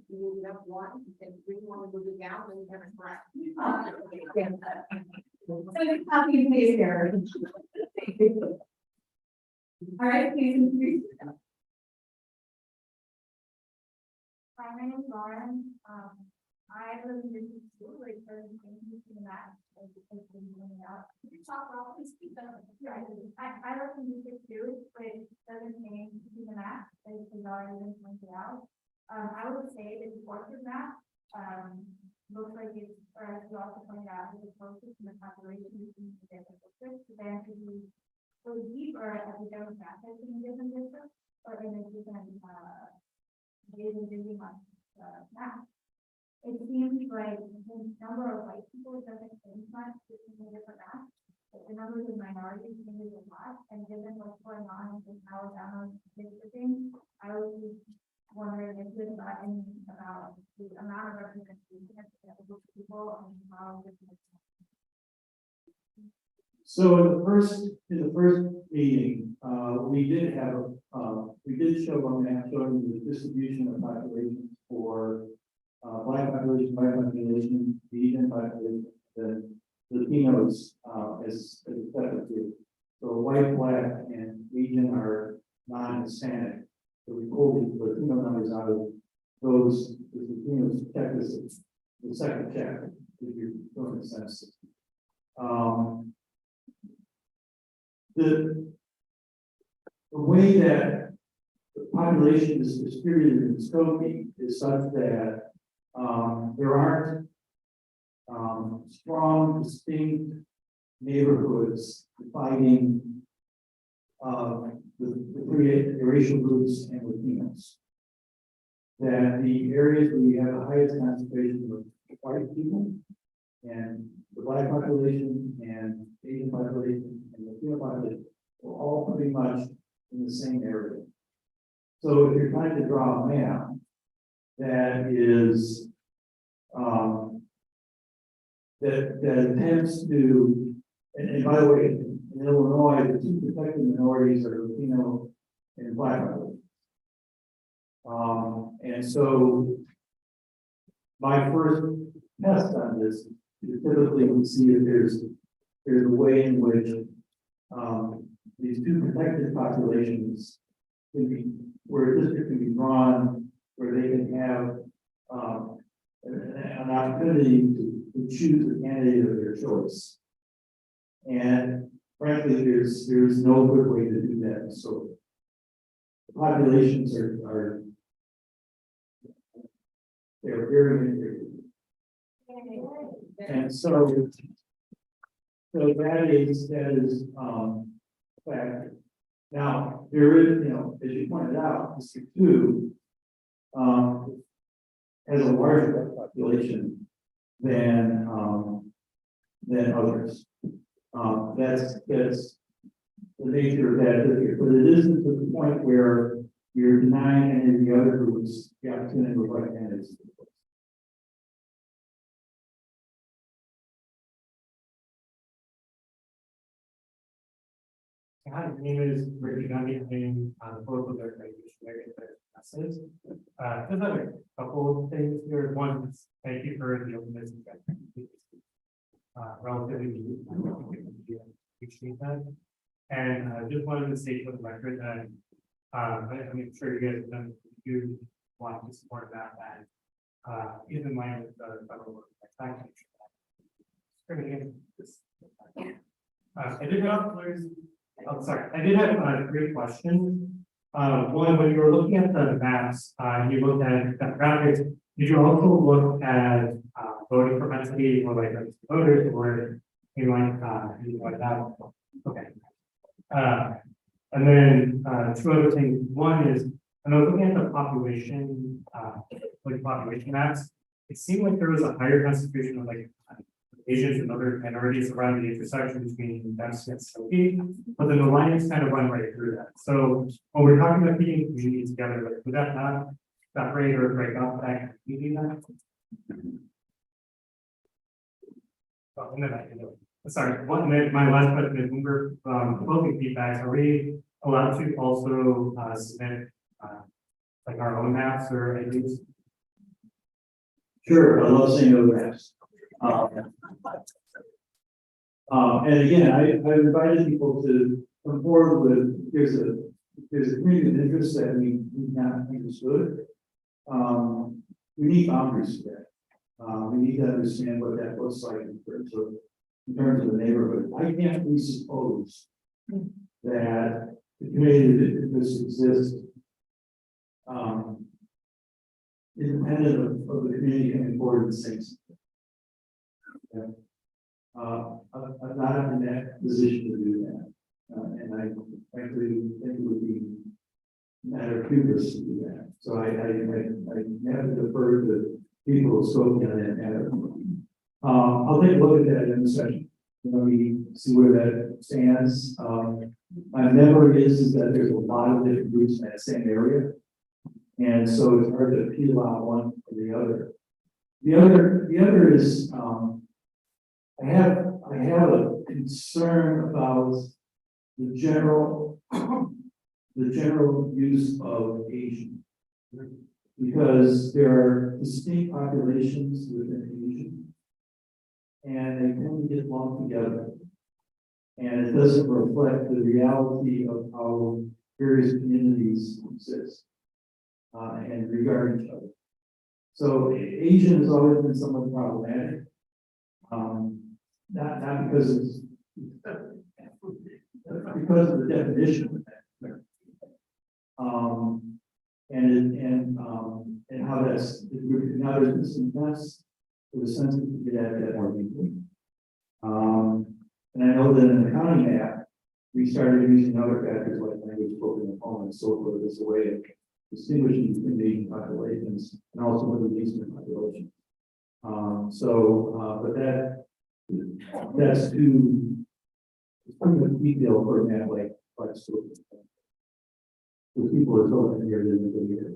You have one, and 3 want to move it down, and you have it correct. So the copy and paste error. All right, please introduce yourself. My name is Lauren. I live in District 2, like for the map. Could you talk about please speak up? Right. I live in District 2, but it doesn't change the map, as the already been pointed out. I would say that the orchard map looks like it's, or as you also pointed out, is the closest to the population between the different districts. But then if you go deeper at the demographics in the different districts, or in a different map, it seems like the number of white people doesn't change much between the different maps. But the numbers of minorities changes a lot, and given what's going on in Alabama districting, I would be wondering if there's not any about the amount of representation of people and how this is. So in the first meeting, we did show a map showing the distribution of populations for Black population, white population, the Asian population, the Latinos as a separate group. So white, Black, and Asian are non-Hispanic. So we pulled the Latino numbers out of those. The Latinos check this, the second check, if you're doing the census. The way that the population is distributed in Skokie is such that there aren't strong, distinct neighborhoods dividing the three racial groups and Latinos. That the areas where we have the highest concentration of white people and the Black population and Asian population and Latino population are all pretty much in the same area. So if you're trying to draw a map that is that attempts to, and by the way, in Illinois, the two protected minorities are Latino and Black. And so my first test on this, is typically we see if there's a way in which these two protected populations can be, where a district can be drawn, where they can have an opportunity to choose a candidate of their choice. And frankly, there's no good way to do that. So the populations are they're very integrated. And so that is fact. Now, there is, as you pointed out, District 2 has a larger population than others. That's the nature of that district, but it isn't to the point where you're denying any of the other groups the opportunity to elect candidates. Hi, my name is Ricky Gandhi. I'm both of their classes. Just have a couple of things here. One, thank you for the openness and relatively new. Appreciate that. And I just wanted to state for the record that I'm sure you guys have done, you want to support that is in line with the federal work. I did have 3 questions. One, when you were looking at the maps, you looked at demographics. Did you also look at voting propensity or like voters or anything like that? Okay. And then 2 other things. One is, when I was looking at the population, population maps, it seemed like there was a higher concentration of Asians and other minorities around the intersection between Dempsey and Skokie, but then the lines kind of run right through that. So when we're talking about keeping communities together, would that not separate or break up that community then? Oh, and then I can do it. Sorry, my last question is when we're voting feedback, are we allowed to also submit our own maps or ideas? Sure, I love seeing those maps. And again, I invited people to come forward with, there's a community of interest that we've not understood. We need boundaries for that. We need to understand what that looks like in terms of the neighborhood. I can't presuppose that the community of interest exists independent of the community coming forward and saying something. I'm not in that position to do that, and I frankly think it would be a matter of hubris to do that. So I have to defer to people who spoke on that matter. I'll take a look at that in a second. Let me see where that stands. My memory is that there's a lot of different groups in that same area, and so it's hard to peel out one or the other. The other is. I have a concern about the general use of Asian, because there are distinct populations within Asian, and they tend to get lumped together, and it doesn't reflect the reality of how various communities exist and regard each other. So Asian has always been somewhat problematic. Not because because of the definition of that. And how that's now there's been some tests for the census to get at that more deeply. And I know that in the county map, we started using other factors like language, spoken and home and so forth as a way of distinguishing between Asian populations and also with the Eastern population. But that's too much detail for a map like Skokie. Because people are so familiar with the year.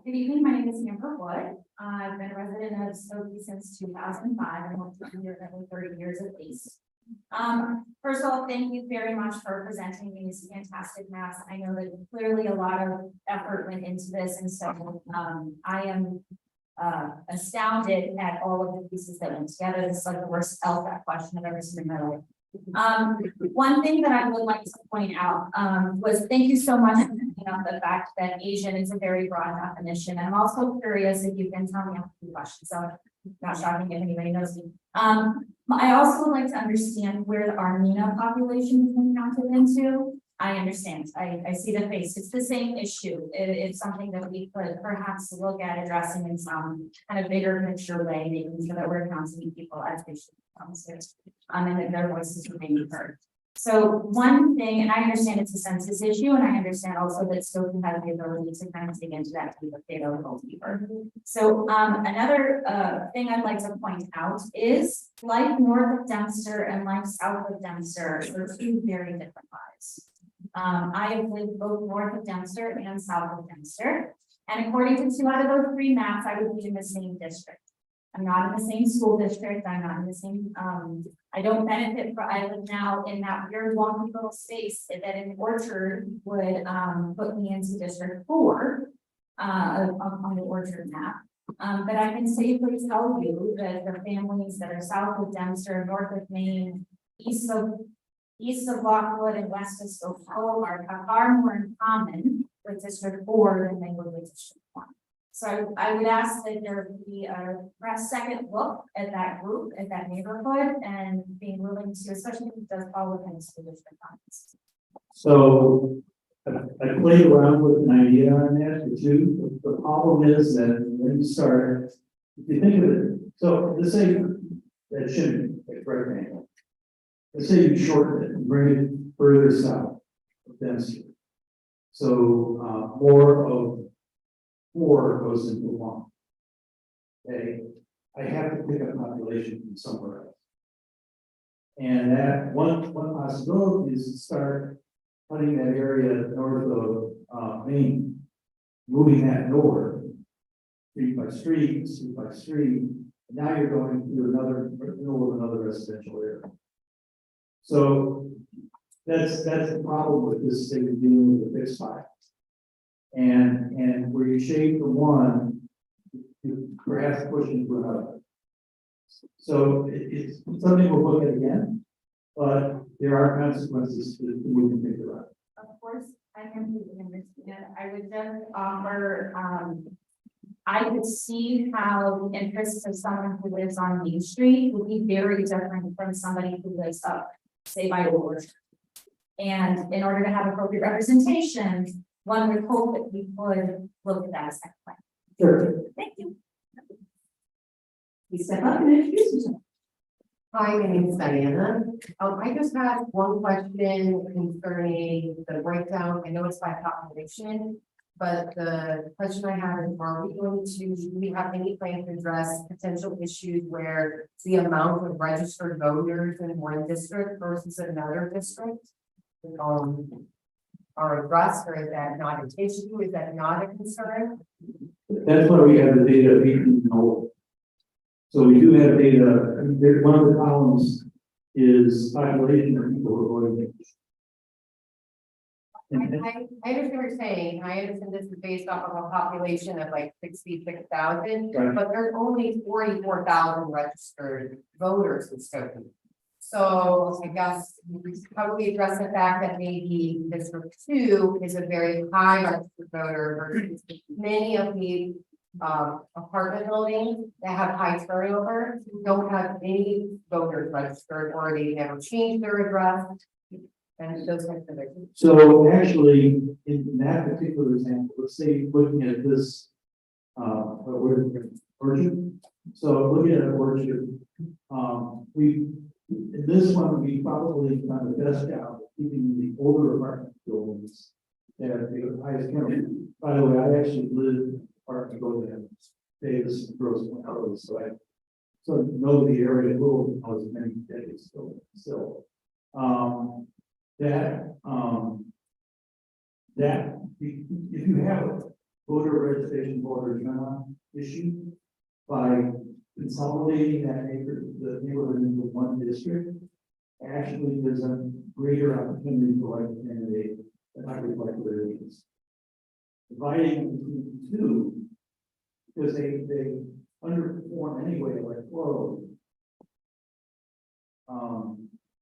Good evening, my name is Amber Wood. I've been a resident of Skokie since 2005, and I've been here for 30 years at least. First of all, thank you very much for presenting these fantastic maps. I know that clearly a lot of effort went into this, and so I am astounded at all of the pieces that went together. This is like the worst LSAT question I've ever seen in my life. One thing that I would like to point out was thank you so much for the fact that Asian is a very broad definition. And I'm also curious if you can tell me a few questions. So not shocking if anybody knows me. I also would like to understand where the Armenia population has been counted into. I understand. I see the face. It's the same issue. It's something that we could perhaps look at addressing in some kind of bigger picture way, making sure that we're counting people as they should come to, and that their voices are being heard. So one thing, and I understand it's a census issue, and I understand also that Skokie has the ability to kind of dig into that data a little deeper. So another thing I'd like to point out is life north of Dempster and life south of Dempster are two very different lives. I have lived both north of Dempster and south of Dempster, and according to 2 out of those 3 maps, I would be in the same district. I'm not in the same school district. I'm not in the same, I don't benefit from, I live now in that weird wonky little space that in Orchard would put me into District 4 on the Orchard map. But I can safely tell you that the families that are south of Dempster, north of Maine, east of Lockwood and west of Skokie are far more in common with District 4 than they would with District 1. So I would ask that there be a perhaps second look at that group, at that neighborhood, and being willing to, especially if it does fall within school district lines. So I played around with an idea on that too. The problem is that when you start, if you think of it, so let's say that shouldn't be a right angle. Let's say you shorten it and bring it further south of Dempster. So more of 4 goes into 1. Okay, I have to pick up population from somewhere else. And that one possibility is to start cutting that area north of Maine, moving that north, street by street, street by street. And now you're going through middle of another residential area. So that's the problem with this thing of dealing with the fixed file. And where you shade the one, you perhaps push into another. So it's something we'll look at again, but there are consequences to we can think about. Of course, I completely understand. I would just offer, I could see how the interests of someone who lives on Main Street would be very different from somebody who lives up, say, by Orchard. And in order to have appropriate representation, one would hope that we could look at that as that plan. Sure. Thank you. Please step up and introduce yourself. Hi, my name is Diana. I just had one question concerning the breakdown. I know it's by population, but the question I have is, do we have any plan to address potential issues where the amount of registered voters in one district versus another district are addressed, or is that not an issue? Is that not a concern? That's why we have the data of 18 and older. So we do have data. I mean, one of the columns is population of people who are voting. I understand what you're saying. I understand this is based off of a population of like 66,000, Right. but there's only 44,000 registered voters in Skokie. So I guess we should probably address the fact that maybe District 2 is a very high registered voter versus many of the apartment buildings that have high turnover don't have any voters registered, or they never change their address. And those kinds of things. So actually, in that particular example, let's say looking at this, Orchard. So looking at Orchard, in this one, we probably done the best job of keeping the older apartment buildings at the highest count. By the way, I actually lived in an apartment building in Davis and Gross Point, so I sort of know the area a little, as many decades still. That if you have voter registration, voter turnout issue by consolidating the neighborhood into one district actually gives them greater opportunity to elect a candidate that might reflect their interests. Dividing between the two, because they underperform anyway electorally,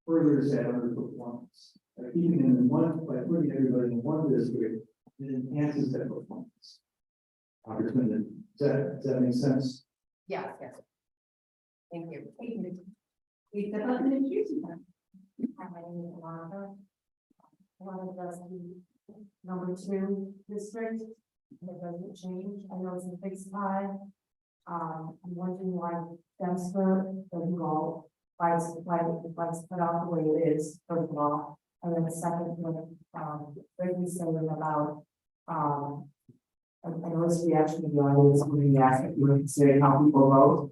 furthers that underperformance. By keeping them in one, by putting everybody in one district, it enhances that performance opportunity. Does that make sense? Yes, yes. Thank you. Please step up and introduce yourself. Hi, my name is Monica. One of the number 2 district, that doesn't change, I know it's a big spot. I'm wondering why Dempster doesn't go, why it's put out the way it is, first of all. And then the second one, Brittany saying about, I noticed we actually, the audience, when we asked if you were considering how people vote.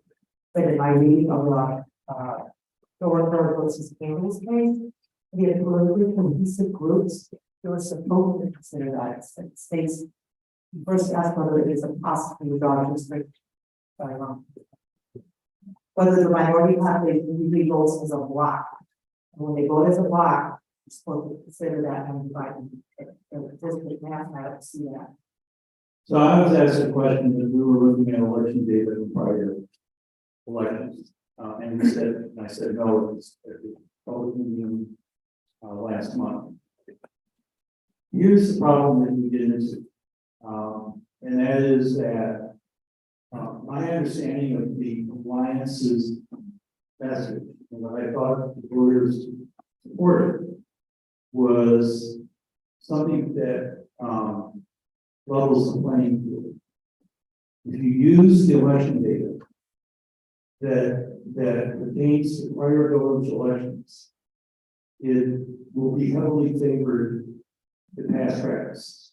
But in my reading of the worker versus families case, the politically cohesive groups, they were supposed to consider that. It states, first ask whether it is a possible regard district. Whether the minority population usually votes as a block. And when they vote as a block, you're supposed to consider that and divided. The district mathematics see that. So I was asked a question that we were looking at election data from prior elections. And I said, no, it was at the public meeting last month. Here's the problem that we get into. And that is that my understanding of the alliance's message and what I thought the voters supported was something that levels the playing field. If you use the election data that pertains to prior village elections, it will be heavily favored to past practice.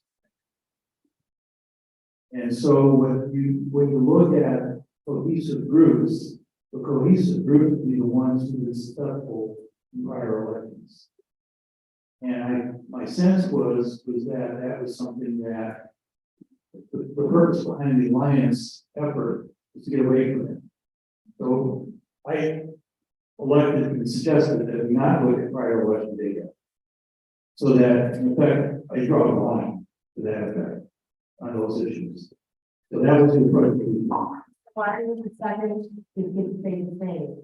And so when you look at cohesive groups, the cohesive groups will be the ones who are successful in prior elections. And my sense was that was something that the purpose behind the alliance effort is to get away from it. So I elected and suggested that we not look at prior election data. So that in effect, I draw the line to that effect on those issues. So that was the approach that we took. Why is the second is the same?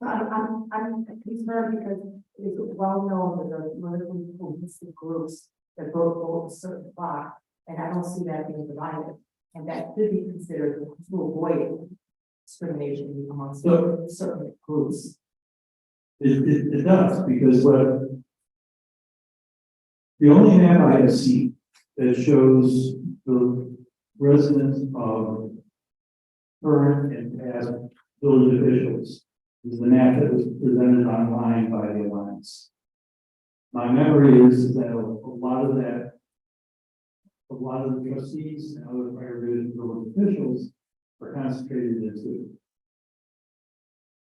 So I'm concerned because it's well known that there are politically cohesive groups that vote a certain block, and I don't see that being divided. And that could be considered to avoid discrimination amongst certain groups. It does, because the only map I have seen that shows the residents of current and past village officials is the map that was presented online by the Alliance. My memory is that a lot of the trustees and other prior village officials are concentrated into.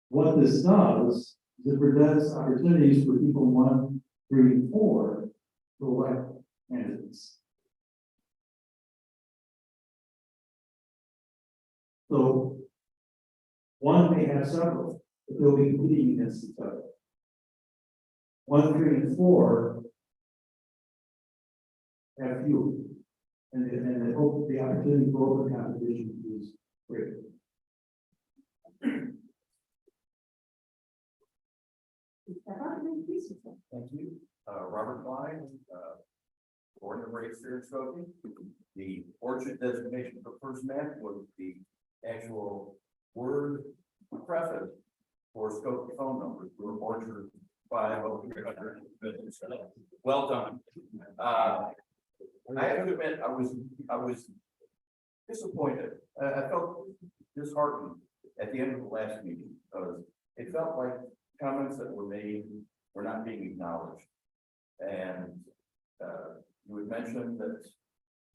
What this does is it presents opportunities for people 1, 3, 4 to elect candidates. So one may have several, but they'll be competing against each other. 1, 3, and 4 have fewer, and the hope the opportunity for open competition is great. Thank you. Robert Klein, born and raised here in Skokie. The orchard designation for first map was the actual word preface for Skokie phone numbers. We're orchard 50300. Well done. I have to admit, I was disappointed. I felt disheartened at the end of the last meeting because it felt like comments that were made were not being acknowledged. And you had mentioned that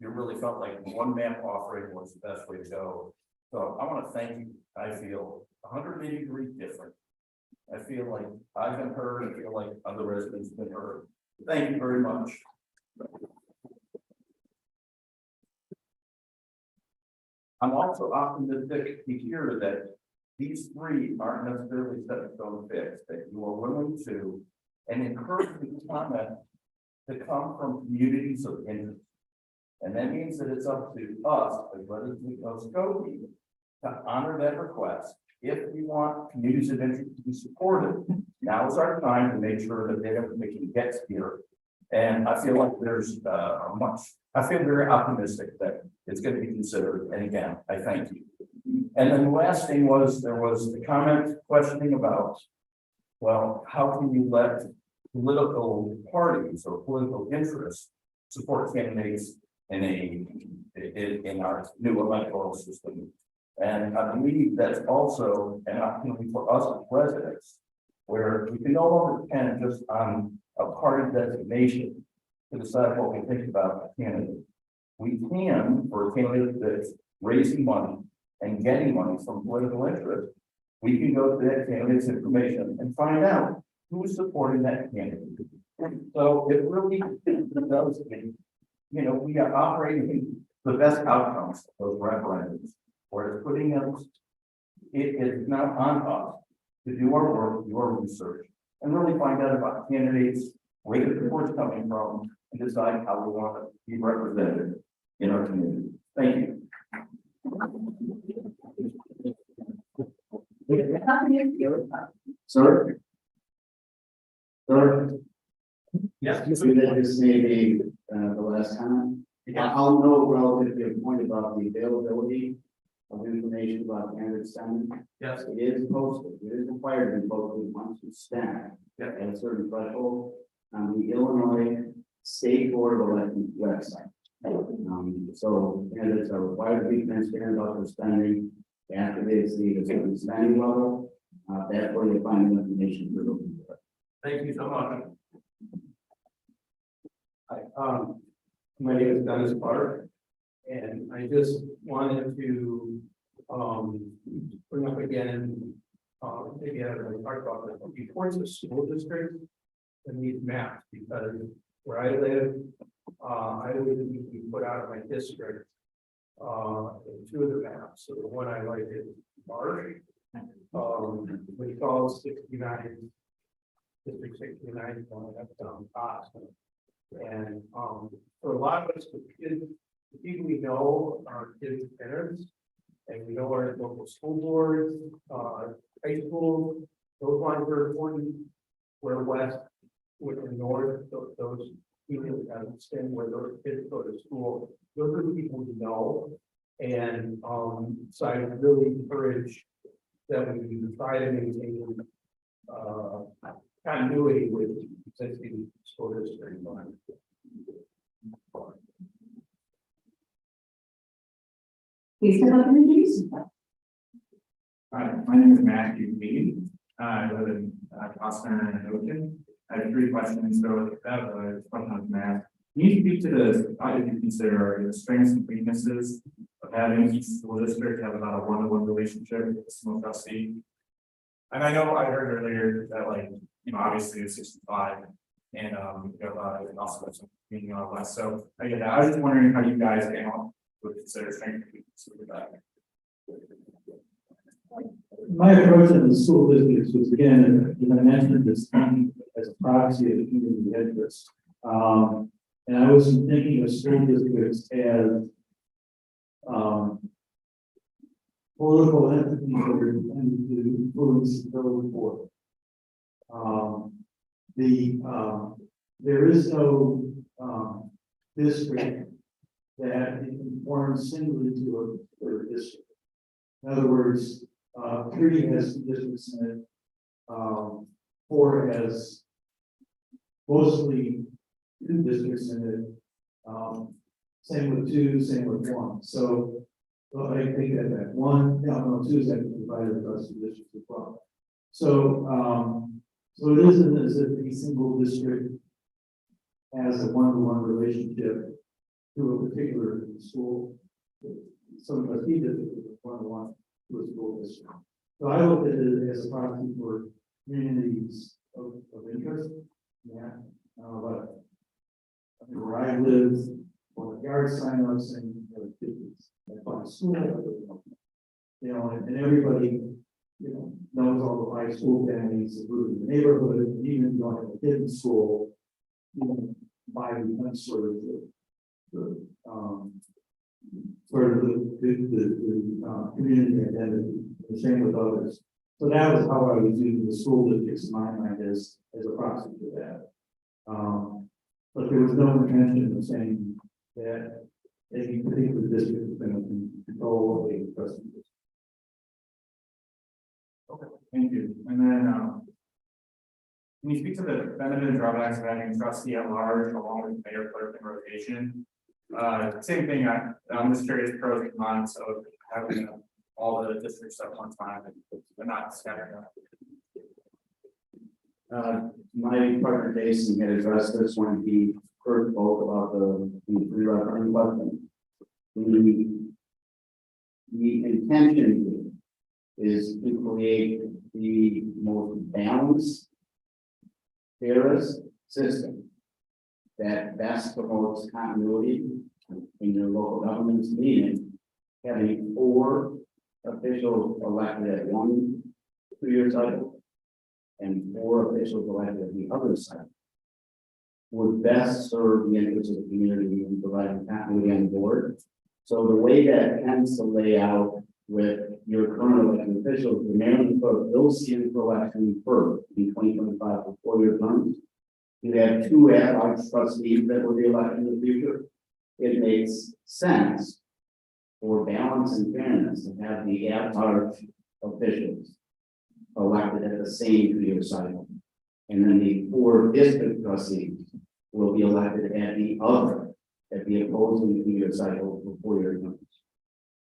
you really felt like one map offering was the best way to go. So I want to thank you. I feel 180 degrees different. I feel like I've been heard. I feel like other residents have been heard. Thank you very much. I'm also optimistic to hear that these three aren't necessarily set in stone fixed, that you are willing to and encourage the comment to come from communities of interest. And that means that it's up to us, as residents of Skokie, to honor that request. If we want communities of interest to be supported, now is our time to make sure that everything gets here. And I feel like there's I feel very optimistic that it's going to be considered. And again, I thank you. And then the last thing was, there was the comment questioning about, well, how can you let political parties or political interests support candidates in our new electoral system? And I believe that's also an opportunity for us as residents, where we can no longer depend just on a party designation to decide what we think about a candidate. We can, for a candidate that's raising money and getting money from political interest, we can go to that candidate's information and find out who's supporting that candidate. So it really does mean, we are operating the best outcomes of those referendums, where it's putting us, it is not on us to do our work, do our research, and really find out about candidates, where the support's coming from, and decide how we want to be represented in our community. Thank you. Sir? Sir? Yes. This may be the last time. I'll note relative to your point about the availability of information about candidate spending. Yes. It is posted, it is required to be posted once it's spent at a certain threshold on the Illinois State Board of Elections website. So candidates are required to be transparent about their spending after they exceed a certain spending level. That's where you find the information you're looking for. Thank you so much. My name is Dennis Clark, and I just wanted to bring up again, maybe I haven't talked about this, but reports of school districts and these maps, because where I live, I would need to put out of my district two of the maps. So the one I like is Marsh, we call 69, District 69, that's down Boston. And for a lot of us, the people we know are kids' parents, and we know our local school boards, high schools, those lines are important. Where west, where north, those people understand where those kids go to school. Those are the people we know. And so I would really encourage that we try to maintain continuity with existing school district. Please come up and introduce yourself. Hi, my name is Matthew Mead. I live in Boston and Oakland. I have three questions. So that was a question on math. Can you speak to how did you consider the strengths and weaknesses of having each school district have about a one-to-one relationship with the small trustee? And I know I heard earlier that obviously it's 65 and also some meaning on less. So I get that. I was just wondering how you guys would consider strength and weaknesses with that. My approach in the school districts was, again, as I mentioned, this as a proxy of the community interest. And I was thinking of school districts as political entities that are intended to influence the board. There is no district that conforms singly to a district. In other words, 3 has districts in it, 4 has mostly 2 districts in it. Same with 2, same with 1. So I think that 2 is actually divided across the districts as well. So so it isn't as if a single district has a one-to-one relationship to a particular school. Some trustee district is one-to-one to a school district. So I look at it as a proxy for communities of interest. Yeah, but where I live, or the yard sign up saying, that's fine. my school. You know, and everybody, you know, knows all the high school families, that live in the neighborhood, and even if you don't have a kid in school, you know, by the sort of the, sort of the community identity, the same with others. So that was how I was using the school districts in my mind as a proxy for that. But there was no intention of saying that any particular district was going to control what they expressed. Thank you. And then, can you speak to the benefit and drawbacks of having a trustee at large along with mayor, clerk, and rotation? Same thing, I'm just curious pros and cons of having all the districts at one time and not scattered out. My partner Jason had addressed this when he first spoke about the three referendum question. The intention is to create the most balanced, fairest system that best promotes continuity in your local government's meeting, having 4 officials elected at one 2-year cycle and 4 officials elected at the other side would best serve the interests of the community and provide continuity on board. So the way that tends to lay out with your current elected officials, the mayor and clerk will see in for election first in 2025 for 4-year terms. You have 2 ad-hoc trustees that will be elected in the future. It makes sense for balance and fairness to have the ad-hoc officials elected at the same 2-year cycle. And then the 4 district trustees will be elected at the opposing 2-year cycle for 4-year terms.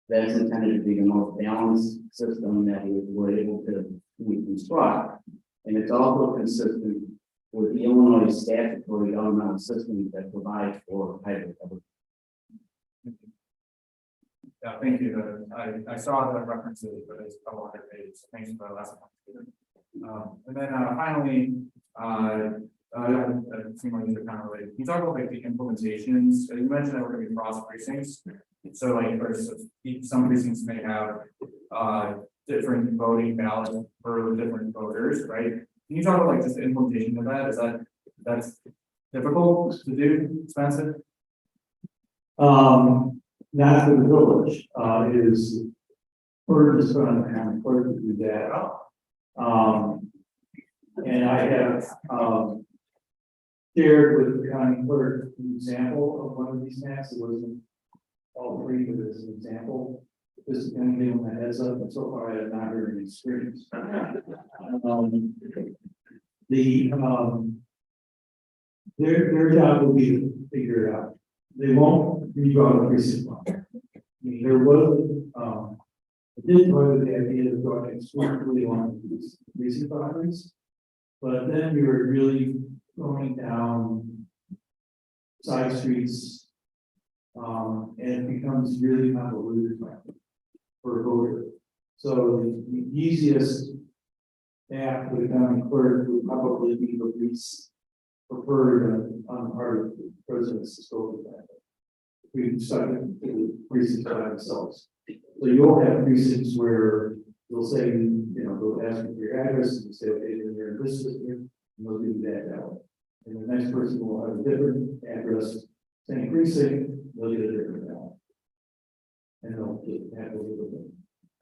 That's intended to be the most balanced system that we were able to construct. And it's also consistent with the Illinois statutory governmental system that provides for hybrid government. Yeah, thank you. I saw the references, but it's a couple other pages. So thanks for the last one. And then finally, it seemed like these are kind of related. Can you talk about like the implementations? You mentioned that we're going to be cross precincts. So like some precincts may have different voting ballots for different voters, right? Can you talk about like just the implementation of that? That's difficult to do, expensive? Not for the village, it is purchased on the county clerk to do that. And I have shared with the county clerk an example of one of these maps. It wasn't all 3, but as an example. This is going to give them a heads up, but so far I have not heard any screams. Their job will be to figure it out. They won't redraw the precinct line. I mean, there was, I did toy with the idea of drawing exclusively on these precinct boundaries, but then we were really going down side streets, and it becomes really convoluted for a voter. So the easiest path for the county clerk would probably be the least preferred on the part of the president's Skokie. We decided to the precincts by themselves. So you'll have precincts where they'll say, you know, they'll ask you for your address and say, okay, you're in this district, and they'll do that out. And the next person will have a different address, same precinct, they'll get a different ballot. And they'll just have a little bit.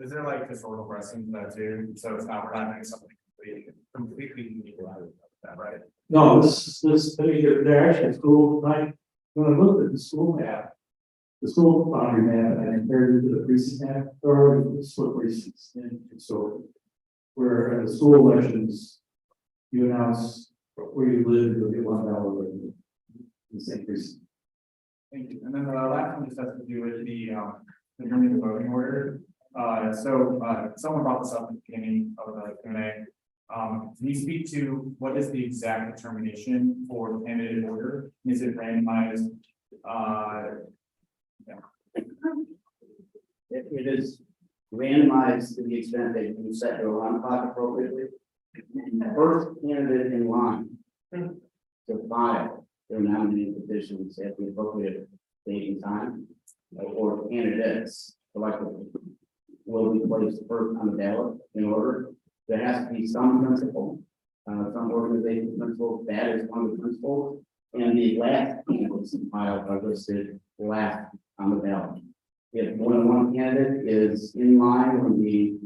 Is there like historical precedent for that too? So it's not, we're not doing something completely unique about that, right? No, this, I mean, they're actually school, like, when I looked at the school map, the school boundary map, and I compared it to the precinct map, there are split precincts in Skokie. Where at the school elections, you announce where you live, you'll get $1 in the same precinct. Thank you. And then the last one just has to do with the determining the voting order. Someone brought this up at the beginning of the Q&A. Can you speak to what is the exact determination for the candidate order? Is it randomized? It is randomized to the extent that you set your alarm clock appropriately. The first candidate in line to file their nominating petitions at the appropriate date and time, or candidates elected will be placed first on the ballot in order. There has to be some principle, some organization principle, that is one of the principles. And the last candidates filed are listed last on the ballot. If more than one candidate is in line when the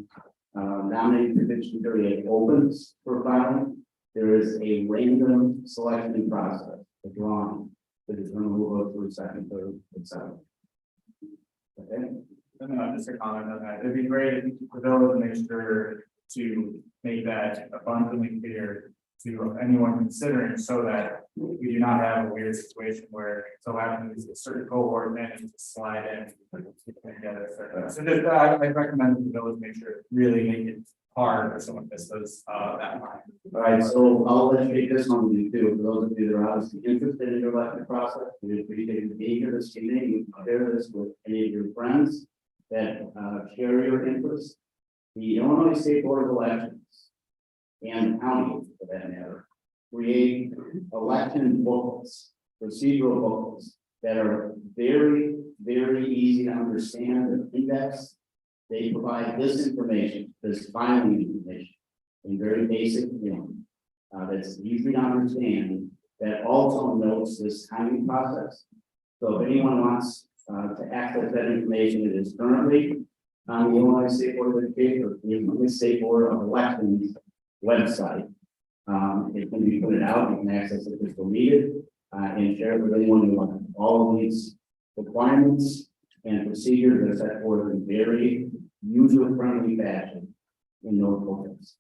nominating convention period opens for filing, there is a random selection process, a drawing, to determine who will go through second, third, etc. Okay. Just a comment on that. It'd be great if the village makes sure to make that abundantly clear to anyone considering, so that we do not have a weird situation where so happens a certain cohort manages to slide in together. So just, I recommend that the village make sure to really make it hard for someone that does that line. All right, so I'll let you take this one with you too. For those of you that are obviously interested in your elected process, we appreciate you being here this evening. You can share this with any of your friends that share your interests. The Illinois State Board of Elections and the county, for that matter, create election booklets, procedural booklets that are very, very easy to understand and index. They provide this information, this filing information, in very basic form, that's easy to understand, that also notes this timing process. So if anyone wants to access that information, it is currently on the Illinois State Board of Education or the Illinois State Board of Elections website. It can be printed out, you can access it if needed, and share it with anyone who wants. All of these requirements and procedures are set forth in very user-friendly fashion in those books.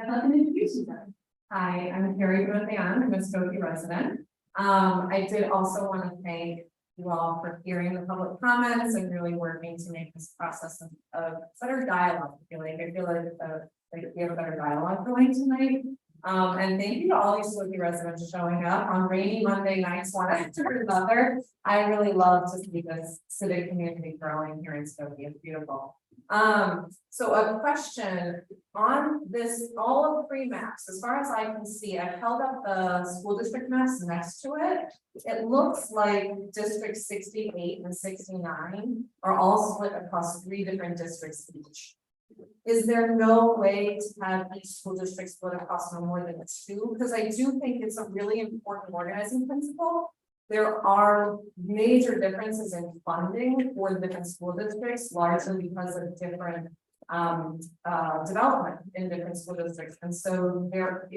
I'd like to introduce you then. Hi, I'm Carrie Bothan, I'm a Skokie resident. I did also want to thank you all for hearing the public comments and really working to make this process a better dialogue. I feel like we have a better dialogue going tonight. And thank you to all these Skokie residents showing up on rainy Monday nights, one after another. I really love to see this civic community growing here in Skokie. It's beautiful. So a question on this, all of the three maps, as far as I can see, I've held up the school district maps next to it. It looks like District 68 and 69 are all split across 3 different districts each. Is there no way to have each school district split across no more than 2? Because I do think it's a really important organizing principle. There are major differences in funding for the different school districts, largely because of different development in different school districts. And so there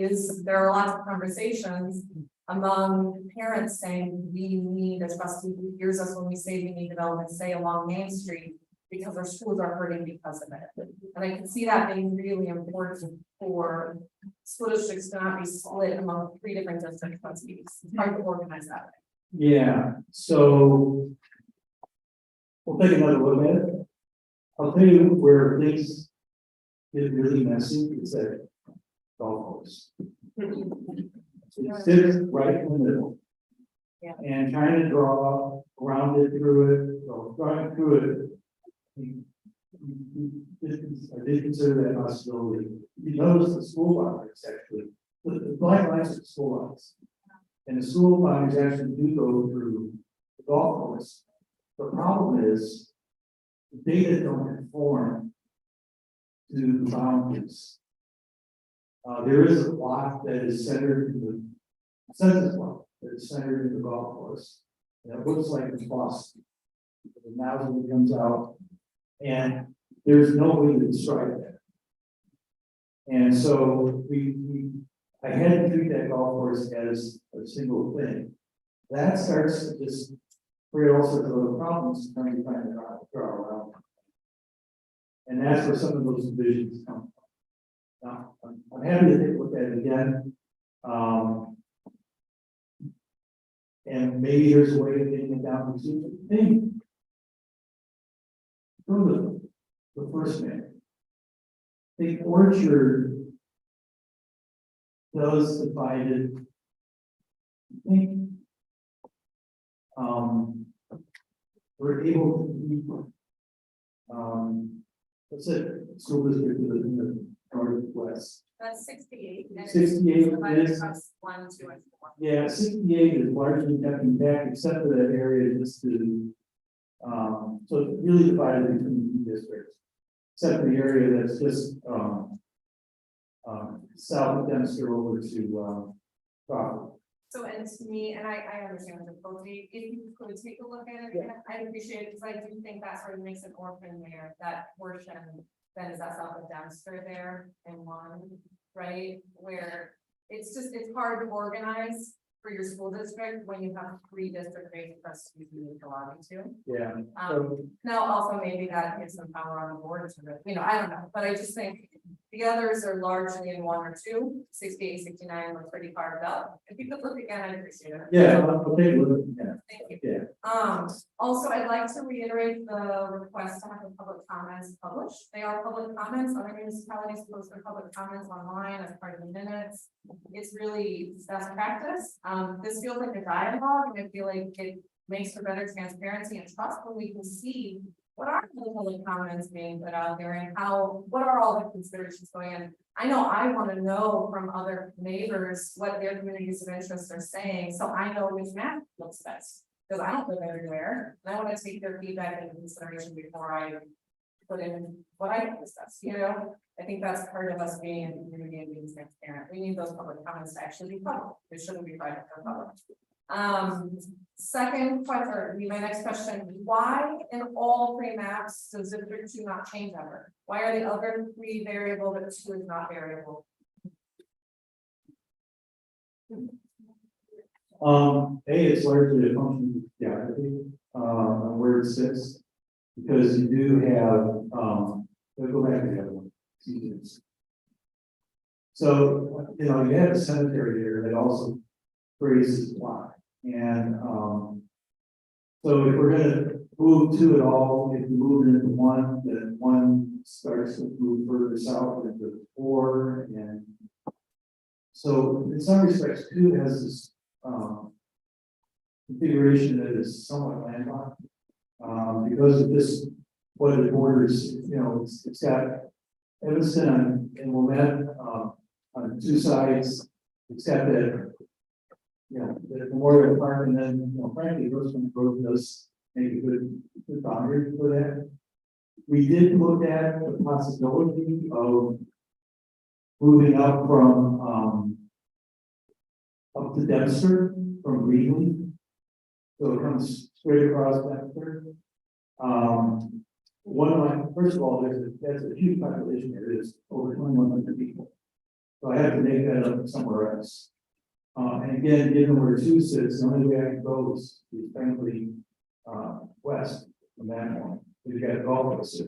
are lots of conversations among parents saying we need a trustee who hears us when we say we need development, say along Main Street, because our schools are hurting because of it. And I can see that being really important for school districts to not be split among 3 different district trustees. It's hard to organize that way. Yeah, so we'll take another look at it. I'll tell you where things get really messy. It's at golf course. It sits right in the middle. Yeah. And trying to draw around it, through it, or drawing through it. I did consider that possibility. You notice the school boundaries actually, the black lines are the school lines. And the school boundaries actually do go through the golf course. The problem is the data don't conform to the boundaries. There is a block that is centered in the census block that is centered in the golf course. And it looks like it's lost. The nozzle comes out, and there's no way to describe that. And so I had to treat that golf course as a single thing. That starts to just create all sorts of other problems trying to draw around. And that's where some of those divisions come from. Now, I'm happy to take a look at it again. And maybe there's a way of getting it down to 2 things. Go to the first man. The orchard does divide it. I think we're able to what's it? School district in the northwest. That's 68. 68 Divided is- across 1, 2, and 4. Yeah, 68 is largely kept intact except for that area just to, so it's really divided between the two districts. Except for the area that's just, south of Dempster over to, Crawford. So, and to me, and I understand the difficulty, if you could take a look at it, I'd appreciate it, because I do think that sort of makes it orphan there, that portion, then is that south of Dempster there in one, right? Where it's just, it's hard to organize for your school district when you have 3 district-based trustees you need to lobby to. Yeah. Now, also maybe that gives some power on the board to, I don't know, but I just think the others are largely in 1 or 2, 68, 69 were pretty carved up. If you could look again, I'd appreciate it. Yeah, I'll take a look. Yeah. Thank you. Yeah. Also, I'd like to reiterate the request to have the public comments published. They are public comments. Other municipalities post their public comments online as part of the minutes. It's really best practice. This feels like a dialogue, and I feel like it makes for better transparency and trust when we can see what are the public comments being put out there and what are all the considerations going in. I know I want to know from other neighbors what their communities of interest are saying, so I know which map looks best. Because I don't live everywhere, and I want to take their feedback into consideration before I put in what I think is best, I think that's part of us being in the community and being transparent. We need those public comments to actually be public. They shouldn't be private or public. Second question, or my next question, why in all 3 maps does District 2 not change ever? Why are the other 3 variable, but 2 is not variable? It's largely a function of geography, where it sits, because you do have, we'll go back to the other one. So, you have a cemetery here that also raises a lot, and, so if we're gonna move 2 at all, if we move into 1, then 1 starts to move further south into 4, and so in some respects, 2 has this, configuration that is somewhat landlocked. Because of this, what it borders, it's got Evanston and Wilmette, on 2 sides. It's got that, the Memorial Park, and then, frankly, Roseman Grove does make a good boundary for that. We did look at the possibility of moving up from, up to Dempster from Greenleaf. So it comes straight across Dempster. First of all, that's a huge population. There is over 2,100 people. So I have to make that up somewhere else. And again, given where 2 sits, the only way I can go is frankly, west from that point. We've got a golf course.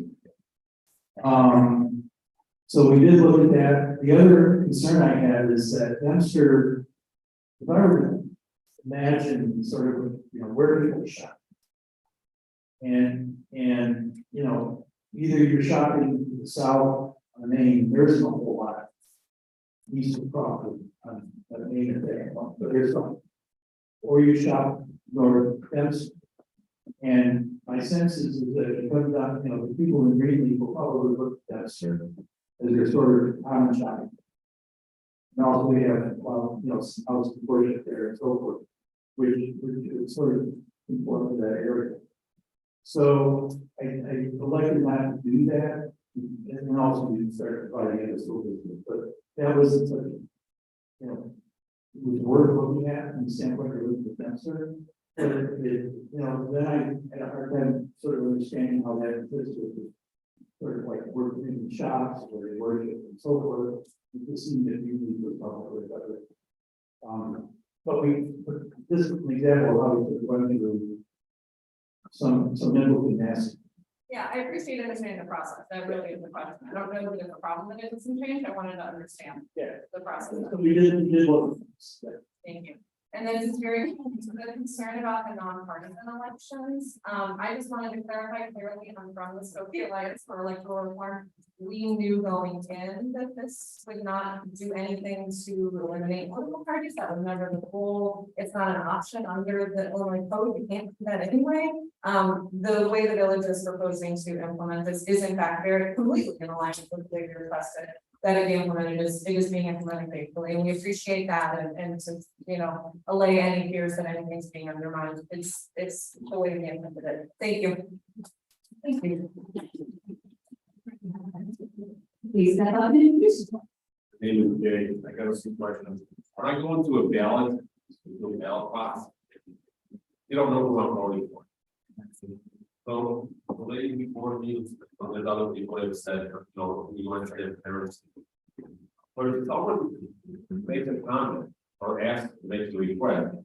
So we did look at that. The other concern I had is that Dempster, if I were to imagine sort of, where people shop. And either you're shopping to the south on Main, there isn't a whole lot east of Crawford on Main and there, but there's some. Or you shop north of Dempster. And my sense is that it comes down, the people in Greenleaf will probably look at Dempster as their sort of common shopping. And also we have, house worship there and so forth, which is sort of important to that area. So I elected not to do that, and also we started providing other school districts, but that wasn't such, it was worth looking at from the standpoint of looking at Dempster. But then I had a hard time sort of understanding how that fits with the sort of like working in shops where they worship and so forth. It just seemed that we need to talk with other. But this is an example of how we could run through some mental gymnastics. Yeah, I appreciate understanding the process. That really is the question. I don't know if there's a problem that isn't some change. I wanted to understand the process. So we did look. Thank you. And then just very concerned about the nonpartisan elections. I just wanted to clarify clearly, I'm from the Skokie Alliance for Electoral Reform. We knew going in that this would not do anything to eliminate political parties. That was never the goal. It's not an option under the Illinois code. We can't do that anyway. The way the village is proposing to implement this is in fact very completely in alignment with the way you requested. that it be implemented is being implemented faithfully, and we appreciate that, and to, allay any fears that anything's being undermined, it's the way we implemented it. Thank you. Thank you. Please step up and introduce yourself. Name is Jay. I got a few questions. When I go into a ballot box, you don't know who I'm voting for. So the lady before me, there's other people that have said, we want transparency. But if someone makes a comment or asks, makes a request,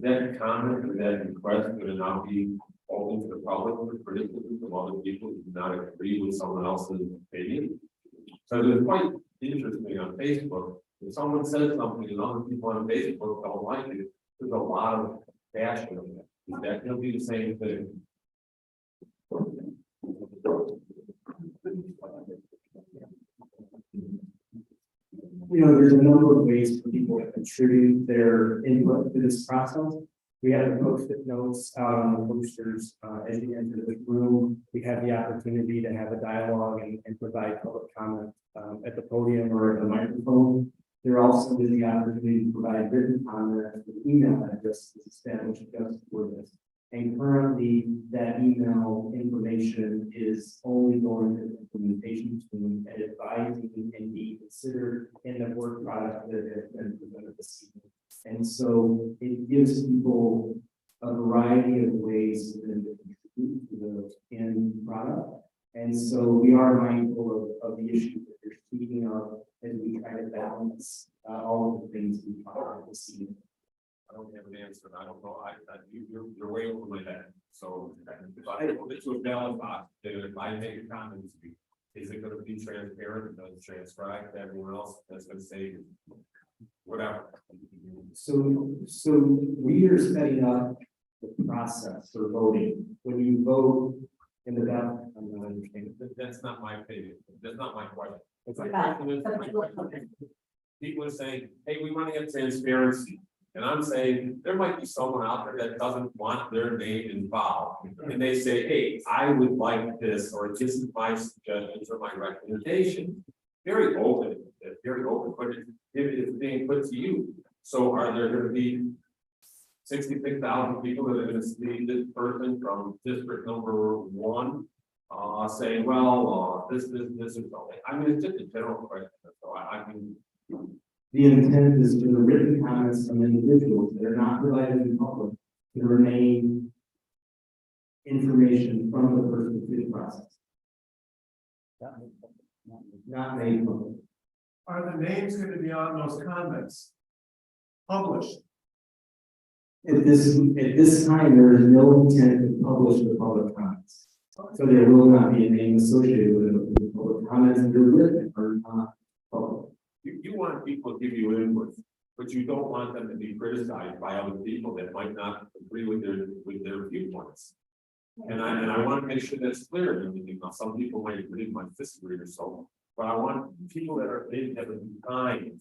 that comment or that request going to now be open to the public for criticism from other people who do not agree with someone else's opinion? So it's quite interesting on Facebook. If someone says something and other people on Facebook don't like it, there's a lot of bashing of that. Is that going to be the same thing? There's a number of ways for people to contribute their input to this process. We have the post-it notes out on the posters as you enter the room. We have the opportunity to have a dialogue and provide public comment at the podium or at the microphone. There also is the opportunity to provide written comment. The email address is established just for this. And currently, that email information is only going to the implementation team and advising and be considered in the work product that has been presented this evening. And so it gives people a variety of ways to contribute to the end product. And so we are mindful of the issues that you're speaking of as we try to balance all of the things we talk about this evening. I don't have an answer. I don't know. You're way over my head. So if I go into a ballot box, if I make a comment, is it going to be transparent? Does it transcribe to everyone else? That's going to say whatever. So we are setting up the process for voting. When you vote in the ballot, I'm not understanding. That's not my opinion. That's not my question. People are saying, hey, we want to get transparency. And I'm saying, there might be someone out there that doesn't want their name involved. And they say, hey, I would like this, or this is my suggestions or my recommendation. Very open, but it's being put to you. So are there going to be 66,000 people that are going to see this person from district number 1 saying, well, this is something? I mean, it's just a general question. So I mean, the intent is for the written comments from individuals that are not provided in public to remain information from the person through the process. Not made public. Are the names going to be on those comments? Published? At this time, there is no intent to publish the public comments. So there will not be a name associated with the public comments that are written or not public. you want people to give you input, but you don't want them to be criticized by other people that might not agree with their viewpoints. And I want to make sure that's clear. I mean, some people might agree, might disagree or so, but I want people that are kind,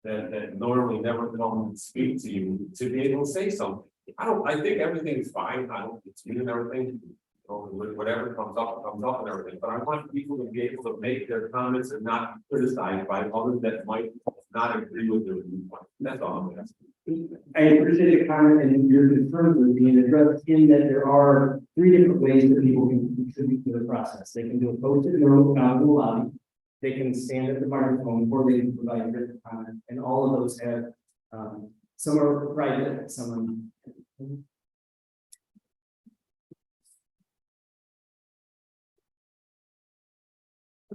that normally never come and speak to you, to be able to say something. I think everything is fine. It's me and everything. Whatever comes up and everything, but I want people to be able to make their comments and not criticized by others that might not agree with their viewpoint. That's all I'm asking. I appreciate the comment, and your concerns are being addressed in that there are 3 different ways that people can contribute to the process. They can do a posted note out in the lobby, they can stand at the microphone, or they can provide written comment, and all of those have some are private, some are.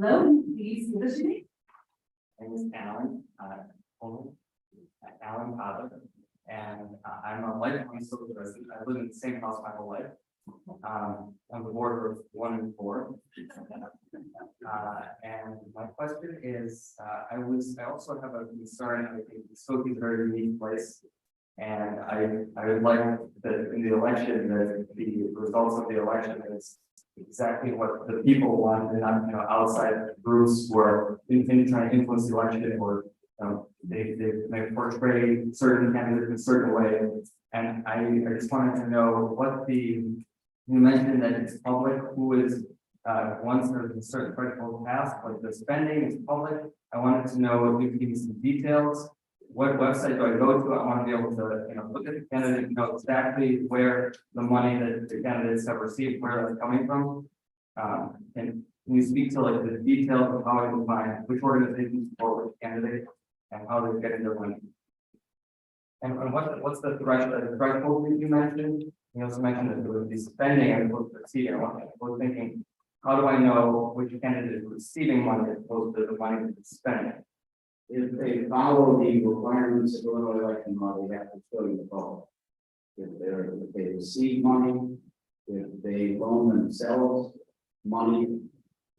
Hello, please give us your name. My name is Alan, Alan Cobb, and I'm a lifelong Skokie resident. I live in the same house my whole life. On the border of 1 and 4. And my question is, I also have a concern. I think Skokie is a very unique place. And I would like that in the election, that the results of the election is exactly what the people want, and not, outside groups who are trying to influence the election, or they may portray certain candidates in a certain way. And I just wanted to know what you mentioned that it's public, who is once there's a certain threshold passed, but the spending is public. I wanted to know if you could give me some details. What website do I go to? I want to be able to, look at the candidate, know exactly where the money that the candidates have received, where that's coming from. And can you speak to like the details of how I can find which organizations support which candidate and how they're getting their money? And what's the threshold that you mentioned? You also mentioned that there would be spending as opposed to receiving. I was thinking, how do I know which candidate is receiving money as opposed to the money that's spending? If they follow the requirements of Illinois election law, they have to show you the vote. If they receive money, if they loan themselves money,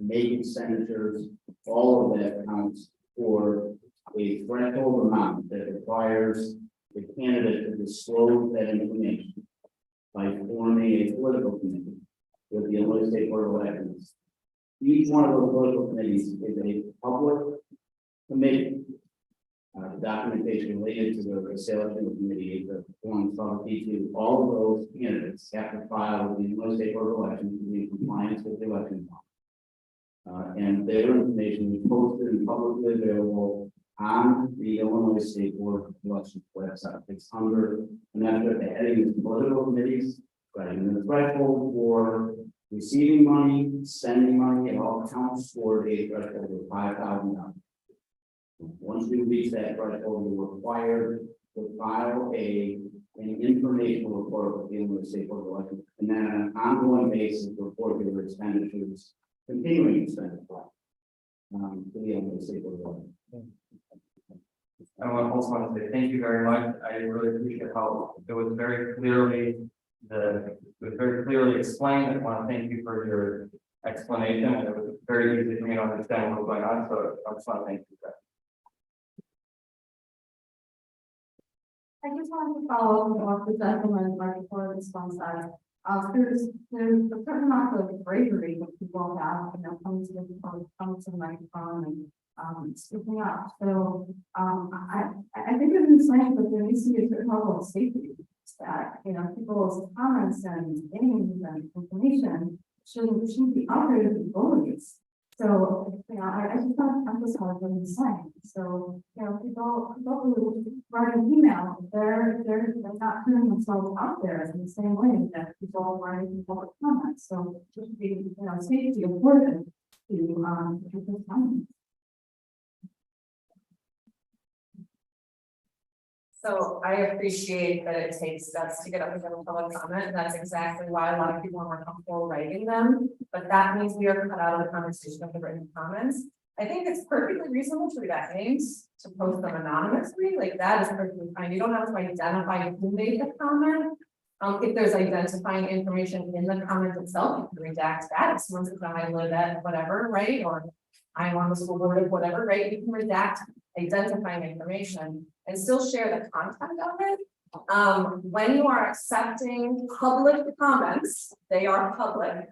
make expenditures, all of that counts for a threshold amount that requires the candidate to disclose that information by forming a political committee with the Illinois State Board of Elections. Each one of those political committees is a public committee. The documentation related to the selection committee, the forms from to all of those candidates have to file with the Illinois State Board of Elections to be in compliance with the election law. And their information is posted and publicly available on the Illinois State Board of Elections website. It's under, and after the heading is political committees, right? And the threshold for receiving money, spending money, it all counts for a threshold of $5,000. Once we reach that threshold, we're required to file an informational report with the Illinois State Board of Elections, and then on an ongoing basis report your expenditures, continuing expenditures to the Illinois State Board of Elections. I also want to say thank you very much. I really appreciate how it was very clearly explained. I want to thank you for your explanation, and it was very easy for me to understand what was going on. So I just want to thank you for that. I just wanted to follow up on the gentleman right before this one side. There's a certain amount of bravery that people have, coming to the microphone and speaking up. So I think it's insane, but there needs to be a certain level of safety that people's comments and names and information shouldn't be out there to be bullies. So, I just want to emphasize what I'm saying. So, people who write an email, they're not putting themselves out there in the same way that people write in public comments. So, it should be, safety important to people's comments. So I appreciate that it takes steps to get up and give a public comment, and that's exactly why a lot of people are more comfortable writing them. But that means we are cut out of the conversation of the written comments. I think it's perfectly reasonable to redact names, to post them anonymously, like that is perfectly fine. You don't have to identify who made the comment. If there's identifying information in the comment itself, you can redact that. If someone says I live at whatever, right? Or I'm on the school board of whatever, right? You can redact identifying information and still share the content of it. When you are accepting public comments, they are public.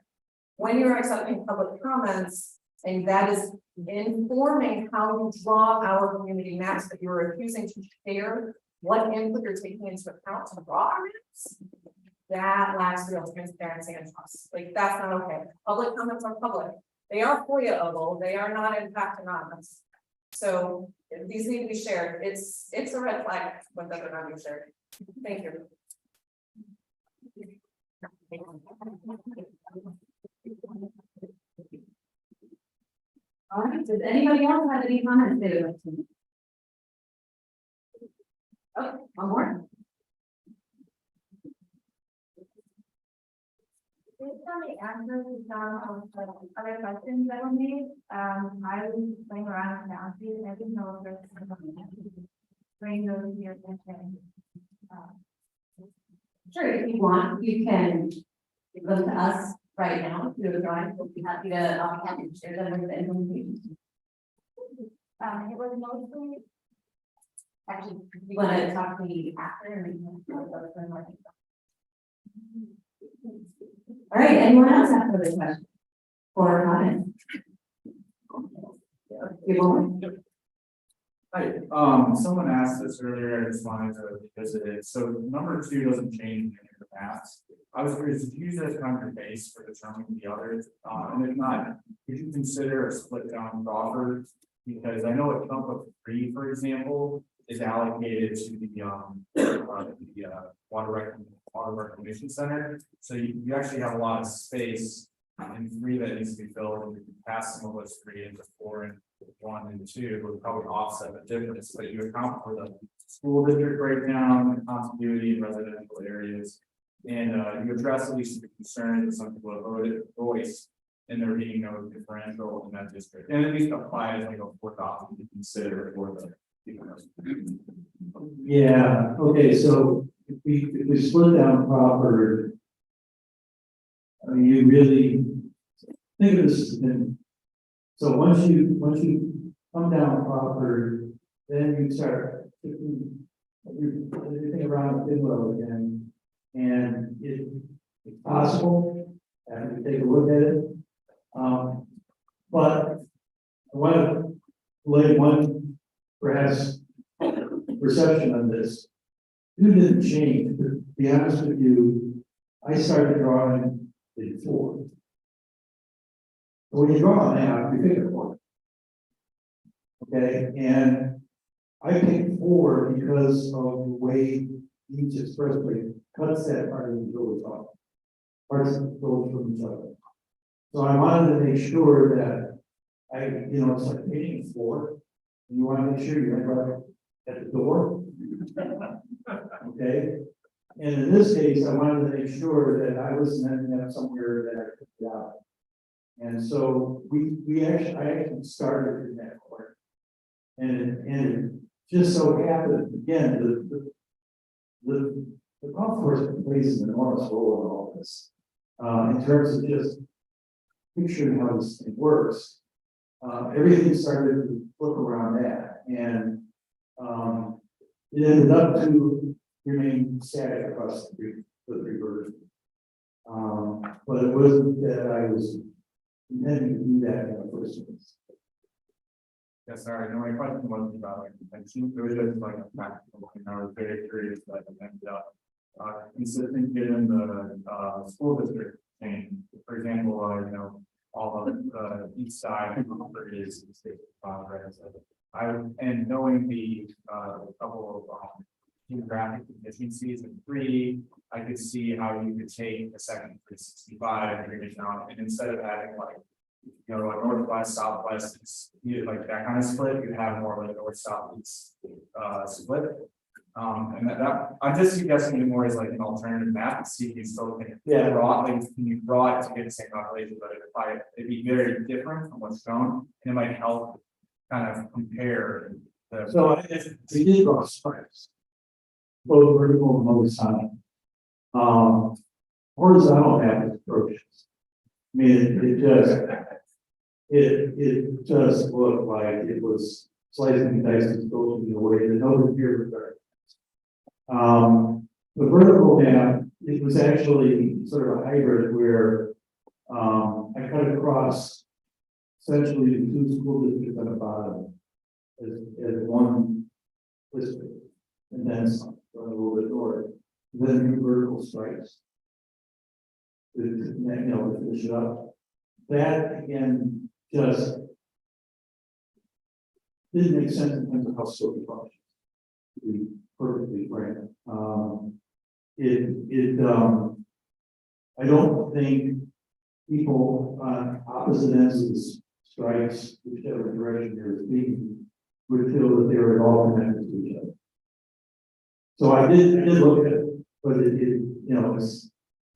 When you're accepting public comments, and that is informing how you draw our community maps, that you're refusing to share what input you're taking into account to draw our maps, that lacks real transparency and trust. Like, that's not okay. Public comments are public. They are FOIA-able. They are not in fact anonymous. So these need to be shared. It's a red flag when they're not being shared. Thank you. All right, does anybody else have any comments they would like to make? Oh, one more. Based on the answers to some of the other questions that were made, I was playing around with boundaries, and I didn't know if there's bring those to your attention. Sure, if you want, you can give them to us right now. Through the drawing, we'll be happy to share them with the implementation. It was mostly. Actually, you want to talk to me after and we can go through more. All right, anyone else have further questions or comments? Hi, someone asked this earlier, I just wanted to visit it, so number 2 doesn't change any of the maps. I was curious, did you use that as kind of your base for determining the others, and if not, could you consider a split down Crawford? Because I know a chunk of 3, for example, is allocated to the water reclamation center, so you actually have a lot of space in 3 that needs to be filled, and you can pass some of those 3 into 4 and 1 and 2 would probably offset the difference, but you account for the school district breakdown, the continuity in residential areas. And you address at least the concern that some people have voiced in there being no differential in that district, and at least apply as like a 4th option to consider for the. Yeah, okay, so if we split down Crawford, I mean, you really think of this, so once you come down Crawford, then you start shifting everything around Bidwell again, and it's possible, and we take a look at it. But I want to lay one perhaps perception on this. You didn't change, to be honest with you, I started drawing in 4. So when you draw a map, you pick a point. Okay, and I picked 4 because of the way each expressway cuts that part of the village off. Parts of the village from each other. So I wanted to make sure that it's like paying 4. And you want to make sure you're right at the door. Okay, and in this case, I wanted to make sure that I was ending up somewhere that I could get out. And so I actually started in that court. And it just so happened, again, the golf course plays an enormous role in all this. In terms of just picturing how this thing works. Everything started to look around that, and it ended up to remain static across the reversion. But it wasn't that I was intending to do that in the first place. Yeah, sorry, no, my question wasn't about like intention, it was just like a practical, I was very curious that it ended up consistent given the school district change. For example, all of the east side is state progress. And knowing the couple of geographic deficiencies in 3, I could see how you could take the second 365 and bring it down, and instead of having like a northwest, southwest, it's like that kind of split, you have more like north, south, east split. And that I'm just suggesting it more as like an alternative map to see if you still can you draw it to get the same population, but it'd be very different from what's shown, and it might help kind of compare the. So we did draw stripes, both vertical and horizontal. Horizontal have approaches. I mean, it just looked like it was slicing and dicing both in the way that nobody here was very. The vertical map, it was actually sort of a hybrid where I cut across essentially the 2 school districts on the bottom as one district, and then some, a little bit north, then 2 vertical stripes. To finish it up. That again just didn't make sense in terms of how Skokie functions. To be perfectly frank, I don't think people on opposite ends of the stripes, whichever direction you're speaking, would feel that they were all connected to each other. So I did look at it, but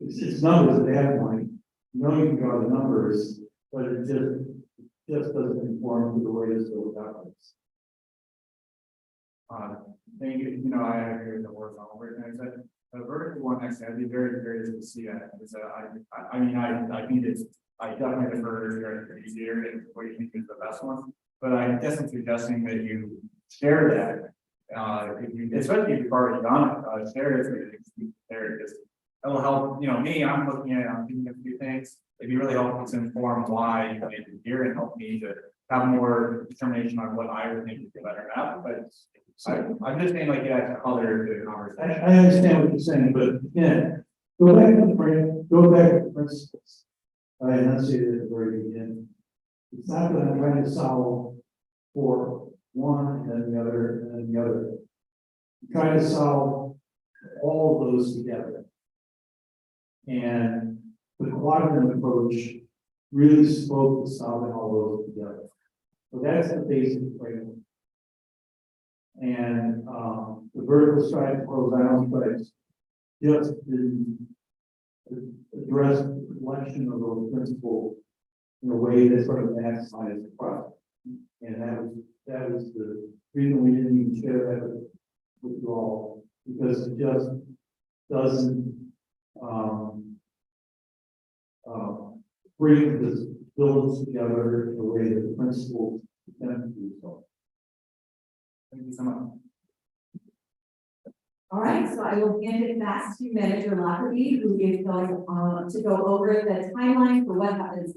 it's numbers at that point. You can draw the numbers, but it just doesn't conform to the way this goes operates. Thank you. I agree with the horizontal breakdown. The vertical one, actually, I'd be very curious to see that, because I think I definitely defer to easier and what you think is the best one. But I guess I'm suggesting that you share that, especially if you've already done it, share it there, because it'll help, me, I'm looking at it, I'm thinking of a few things. It'd be really helpful to inform why you made it here and help me to have more determination on what I would think would be better enough, but I'm just saying like, yeah, color to the I conversation. understand what you're saying, but again, go back to the frame, go back to the principles. I enunciated at the very beginning. It's not that I'm trying to solve for one and then the other and then the other. I'm trying to solve all of those together. And the quadrant approach really spoke to solving all those together. So that's the basic framework. And the vertical stripes, horizontal stripes, just didn't address the reflection of those principles in a way that sort of maximized the product. And that was the reason we didn't even share that with you all, because it just doesn't bring this builds together in a way that the principles tend to do so. Thank you so much. All right, so I will hand it back to Manager Lockerbie, who is going to go over the timeline for what happens.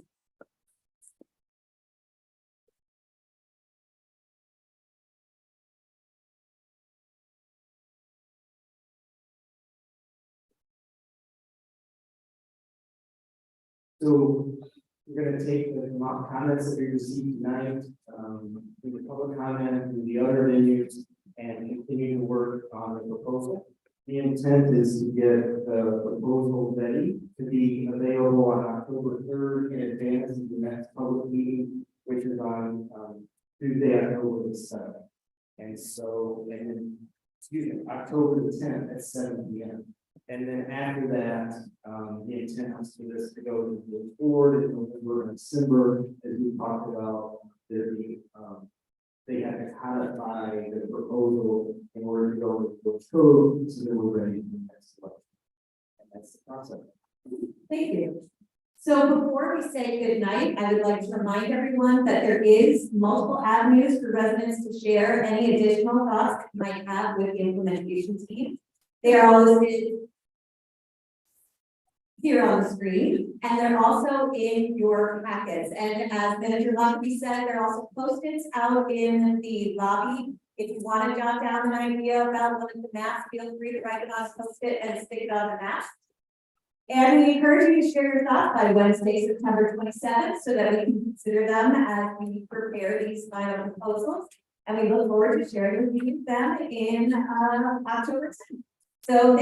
So we're gonna take the mock comments that we received tonight, through the public comment, through the other venues, and continue to work on the proposal. The intent is to get the proposal ready to be available on October 3rd in advance of the next public meeting, which is on Tuesday, October 7th. And so, and then, excuse me, October 10th at 7 p.m. And then after that, the intent is for this to go to the board in November and December, as we talked about, they have to codify the proposal in order to go with the code, so that we're ready for the next election. And that's the process. Thank you. So before we say goodnight, I would like to remind everyone that there is multiple avenues for residents to share any additional thoughts that you might have with the implementation team. They are all listed here on the screen, and they're also in your packets. And as Manager Lockerbie said, there are also Post-its out in the lobby. If you want to jot down an idea about one of the maps, feel free to write it on a Post-it and stick it on the map. And we encourage you to share your thoughts by Wednesday, September 27th, so that we can consider them as we prepare these final proposals. And we look forward to sharing with you them in October 10th. So